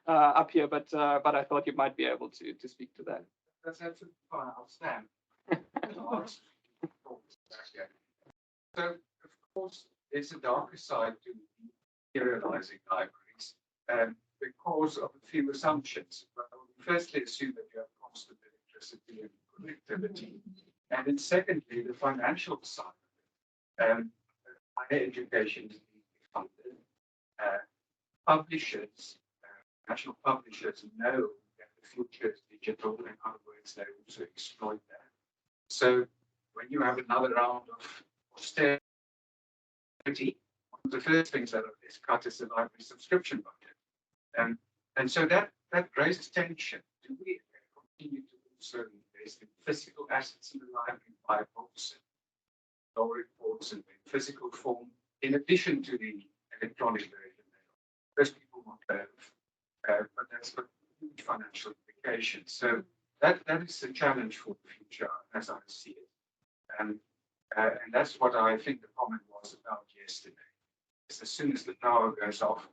[SPEAKER 2] up here, but I thought you might be able to speak to that.
[SPEAKER 7] That's absolutely fine. I'll stand. So, of course, there's a darker side to materializing libraries because of a few assumptions. Well, we firstly assume that you have constant electricity and connectivity. And then secondly, the financial side. Higher education is being funded. Publishers, national publishers know that the future is digital. In other words, they also exploit that. So when you have another round of austerity, one of the first things that is cut is the library subscription budget. And so that raises tension. Do we continue to also invest in physical assets in the library, buy books, law reports, and in physical form, in addition to the electronic version? Most people want to have, but that's got huge financial implications. So that is the challenge for the future, as I see it. And that's what I think the comment was about yesterday. Is as soon as the power goes off,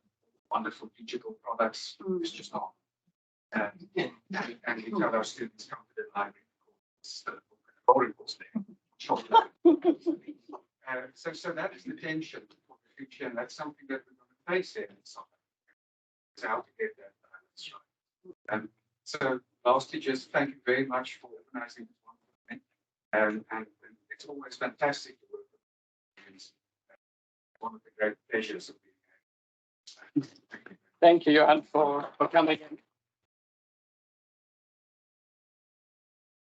[SPEAKER 7] wonderful digital products is just not. And we tell our students come to the library so that is the tension for the future, and that's something that we're going to face here in summer. Is how to get that balance right. And so lastly, just thank you very much for organizing this one for me. And it's always fantastic to work with you. It's one of the great pleasures of being here.
[SPEAKER 2] Thank you, Johan, for coming in.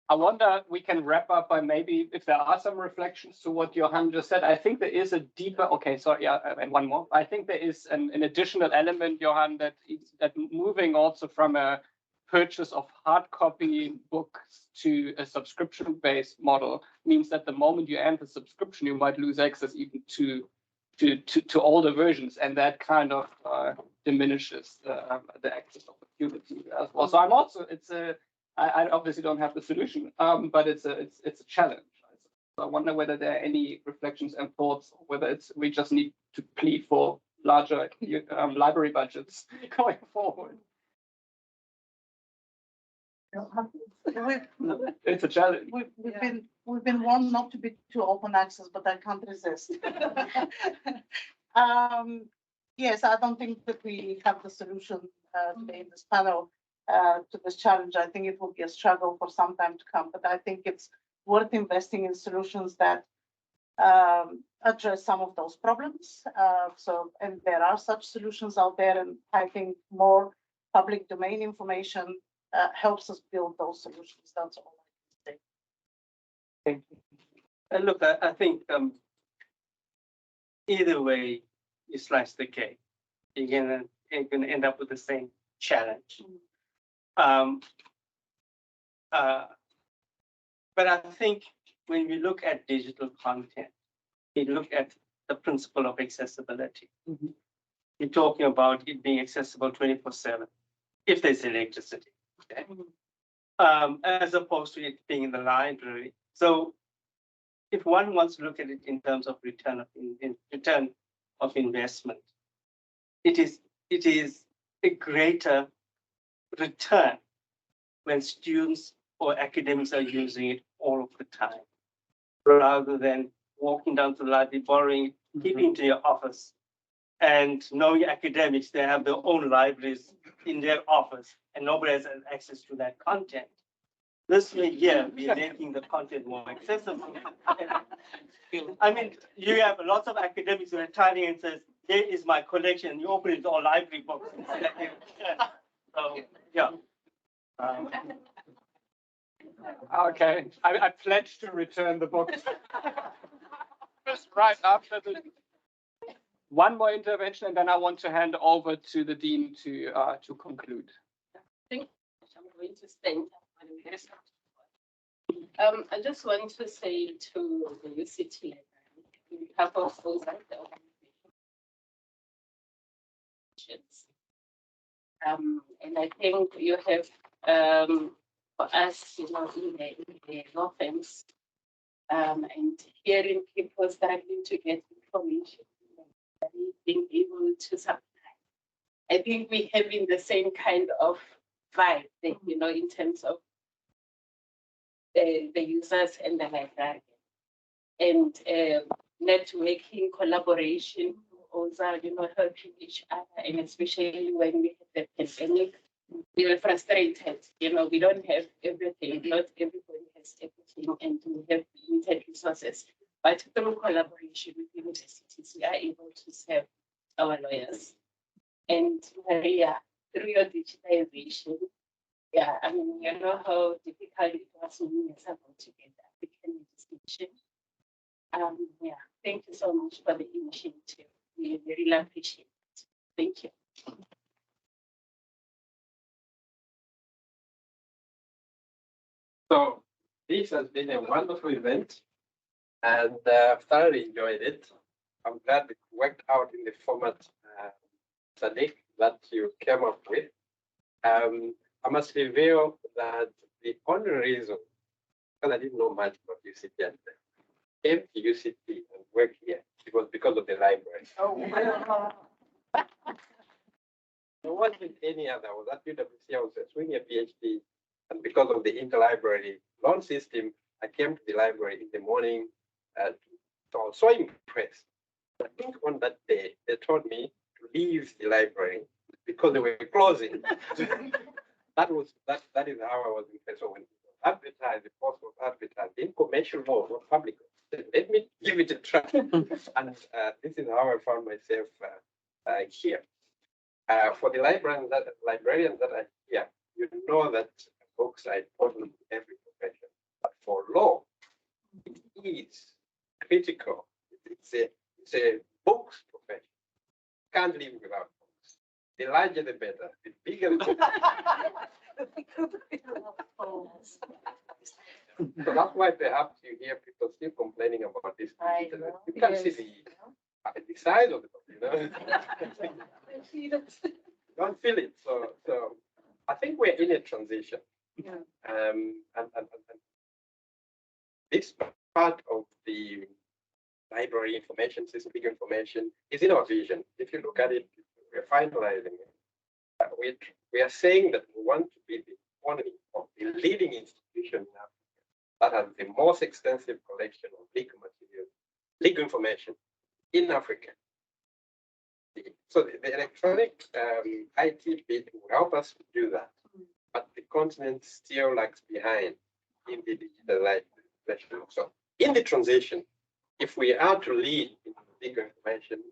[SPEAKER 2] I wonder we can wrap up by maybe if there are some reflections to what Johan just said. I think there is a deeper, okay, sorry, yeah, and one more. I think there is an additional element, Johan, that moving also from a purchase of hard copy books to a subscription-based model means that the moment you end the subscription, you might lose access even to older versions, and that kind of diminishes the access opportunity as well. So I'm also, I obviously don't have the solution, but it's a challenge. So I wonder whether there are any reflections and thoughts, or whether we just need to plead for larger library budgets going forward. It's a challenge.
[SPEAKER 4] We've been warned not to be too open access, but I can't resist. Yes, I don't think that we have the solution today in this panel to this challenge. I think it will be a struggle for some time to come, but I think it's worth investing in solutions that address some of those problems. And there are such solutions out there, and I think more public domain information helps us build those solutions. That's all I can say.
[SPEAKER 2] Thank you.
[SPEAKER 5] And look, I think either way you slice the cake, you're gonna end up with the same challenge. But I think when we look at digital content, we look at the principle of accessibility.
[SPEAKER 2] Mm-hmm.
[SPEAKER 5] You're talking about it being accessible 24/7, if there's electricity, okay? As opposed to it being in the library. So if one wants to look at it in terms of return of investment, it is a greater return when students or academics are using it all of the time, rather than walking down to the library, borrowing, keeping it in your office, and knowing academics, they have their own libraries in their office, and nobody has access to that content. This way here, we're making the content more accessible. I mean, you have lots of academics who are turning and says, here is my collection. You open it, all library books. So, yeah.
[SPEAKER 2] Okay, I pledge to return the book. Just right after the one more intervention, and then I want to hand over to the dean to conclude.
[SPEAKER 8] I think I'm going to spend 1 minute. I just want to say to the UCT Library, we have also the and I think you have for us, you know, in the law firms, and hearing people struggling to get information, being able to supply. I think we have in the same kind of vibe, you know, in terms of the users and the librarian. And networking, collaboration, also, helping each other, and especially when we had the pandemic, we were frustrated. We don't have everything. Not everybody has everything, and we have limited resources. But through collaboration with universities, we are able to serve our lawyers. And Mariya, through your digitization, you know how difficult it was when we were about to get the African legislation. Thank you so much for the initiative. We really appreciate it. Thank you.
[SPEAKER 9] So this has been a wonderful event, and I've thoroughly enjoyed it. I'm glad it worked out in the format, Sadiq, that you came up with. I must reveal that the only reason, because I didn't know much about UCT at the time, came to UCT and worked here, it was because of the library. It wasn't any other. I was at UWC, I was doing a PhD, and because of the interlibrary loan system, I came to the library in the morning. So I was so impressed. I think on that day, they told me to leave the library because they were closing. that is how I was impressed. So when it was advertised, the post was advertised in commercial law, not public. Let me give it a try. And this is how I found myself here. For the librarians that are here, you know that books are important in every profession. But for law, it is critical. It's a books profession. Can't live without books. The larger the better. The bigger the better. So that's why perhaps you hear people still complaining about this. You can see the size of the book, Don't feel it. So I think we're in a transition.
[SPEAKER 3] Yeah.
[SPEAKER 9] And this part of the library information system, big information, is in our vision. If you look at it, we're finalizing it. We are saying that we want to be the one of the leading institution in Africa that has the most extensive collection of legal material, legal information in Africa. So the electronic IT bit will help us do that, but the continent still lags behind in the digitalization. So in the transition, if we are to lead in legal information,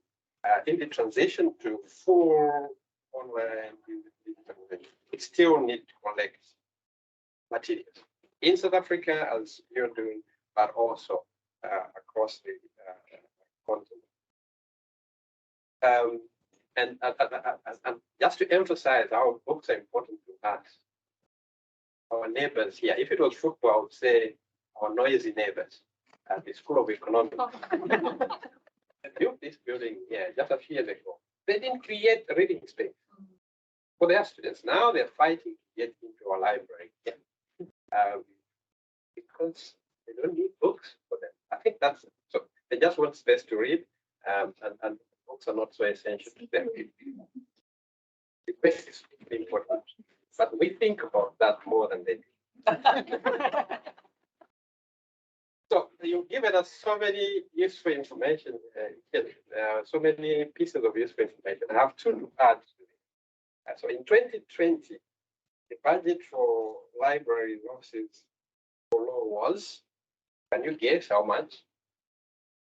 [SPEAKER 9] in the transition to full online digitalization, we still need to collect materials in South Africa, as you're doing, but also across the continent. And just to emphasize how books are important to us, our neighbors here, if it was football, I would say our noisy neighbors at the School of Economics. They built this building here just a few years ago. They didn't create a reading space for their students. Now they're fighting to get into our library here. Because they don't need books for them. I think that's so. They just want space to read, and books are not so essential to them. The space is important, but we think about that more than they do. So you've given us so many useful information, so many pieces of useful information. I have two to add to it. So in 2020, the budget for libraries offices for law was, can you guess how much?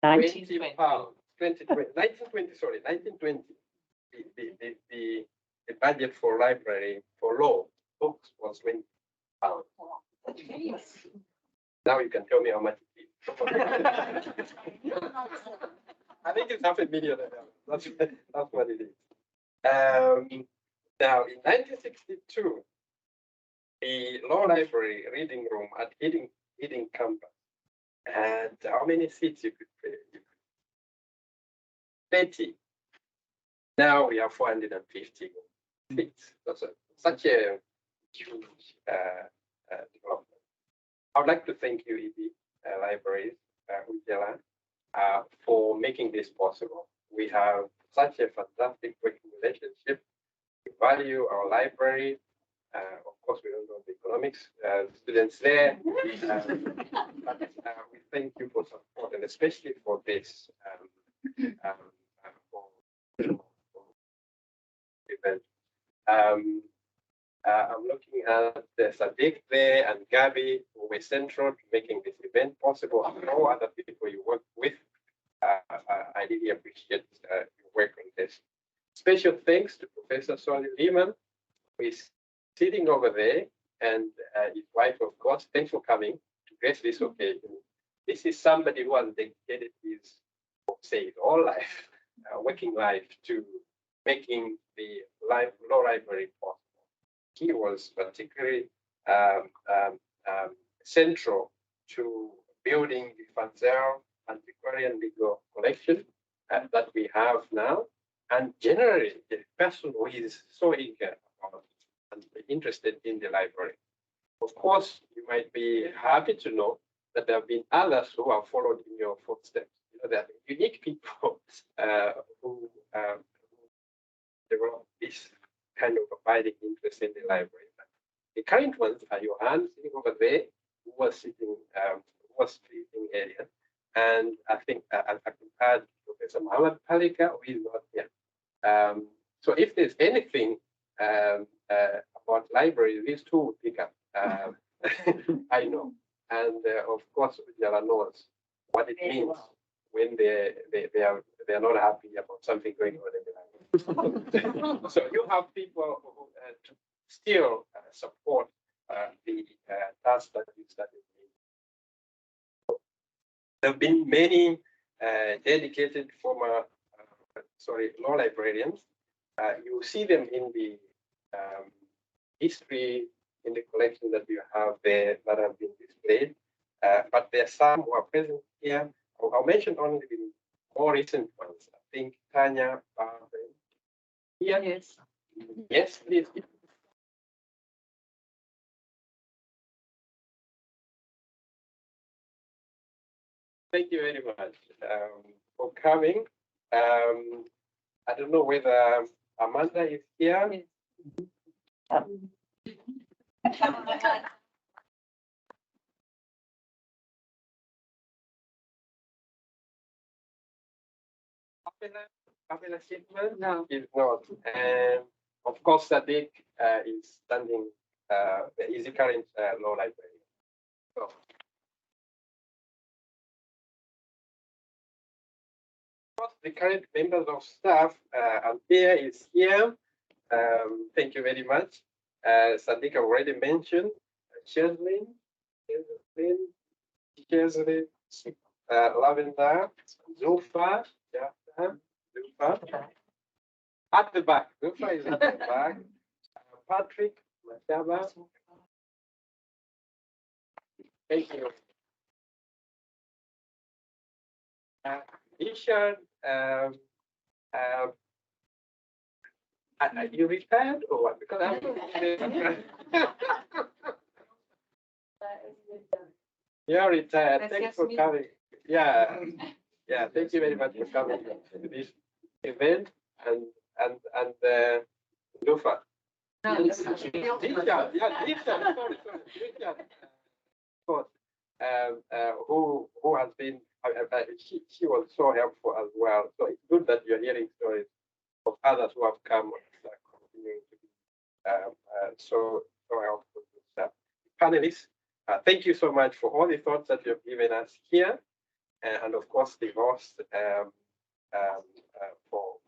[SPEAKER 9] 20 pounds. 1920. The budget for library for law books was 20 pounds. Now you can tell me how much it is. I think it's $500,000. That's what it is. Now in 1962, the law library reading room at Hiding campus, and how many seats you could pay? 30. Now we have 450 seats. That's such a huge development. I would like to thank you, EB Libraries, Ujela, for making this possible. We have such a fantastic working relationship. We value our library. Of course, we don't know the economics students there. But we thank you for support, and especially for this for event. I'm looking at Sadiq there and Gabby, who were central to making this event possible, and all other people you work with. I really appreciate your work on this. Special thanks to Professor Solly Lehman, who is sitting over there, and his wife, of course. Thanks for coming to grace this occasion. This is somebody who has dedicated his, say, all life, working life, to making the law library possible. He was particularly central to building the Fanzel antiquarian legal collection that we have now, and generally the person who is so eager about and interested in the library. Of course, you might be happy to know that there have been others who have followed in your footsteps. You know, there are unique people who develop this kind of abiding interest in the library. The current ones are Johan sitting over there, who was sitting area, and I think I could add Professor Muhammad Palika, who is not here. So if there's anything about libraries, these two will pick up. I know, and of course, Jala knows what it means when they are not happy about something going on in the library. So you have people who still support the task that you started. There have been many dedicated former, law librarians. You see them in the history in the collection that you have there that have been displayed. But there are some who are present here. I'll mention only the more recent ones. I think Tanya, here.
[SPEAKER 3] Yes.
[SPEAKER 9] Yes, please. Thank you very much for coming. I don't know whether Amanda is here. Pamela Shipman?
[SPEAKER 3] No.
[SPEAKER 9] Is not. And of course, Sadiq is standing, is the current law librarian. So, the current members of staff, Anthea is here. Thank you very much. Sadiq already mentioned Cheslin, Lavender, Zulfa, Zulfa. At the back, Zulfa is at the back. Patrick, Mataba. Thank you. Ishan, you retired or what? Because you're retired. Thanks for coming. Yeah, thank you very much for coming to this event and Lufa.
[SPEAKER 3] No,
[SPEAKER 9] Disha, of course, who has been, she was so helpful as well. So it's good that you're hearing stories of others who have come and continuing to be so helpful. Panelists, thank you so much for all the thoughts that you've given us here, and of course the host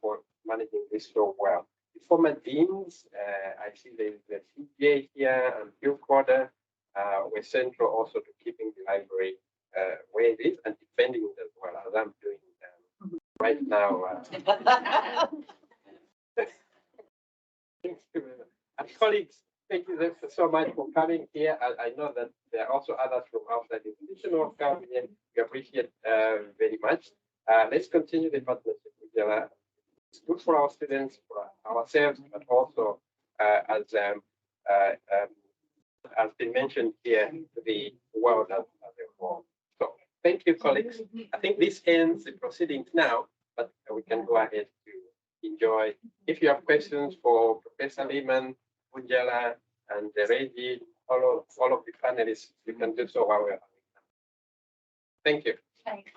[SPEAKER 9] for managing this so well. The former deans, I see there's the CJ here and Bill Corder, were central also to keeping the library where it is and defending it as well, as I'm doing right now. And colleagues, thank you so much for coming here. I know that there are also others from outside the institution who have come here. We appreciate very much. Let's continue the partnership with Jala. It's good for our students, for ourselves, but also as has been mentioned here, the world as a whole. So thank you, colleagues. I think this ends the proceedings now, but we can go ahead to enjoy. If you have questions for Professor Lehman, Unjala, and Reggie, all of the panelists, you can do so while we're having. Thank you.
[SPEAKER 1] Thanks.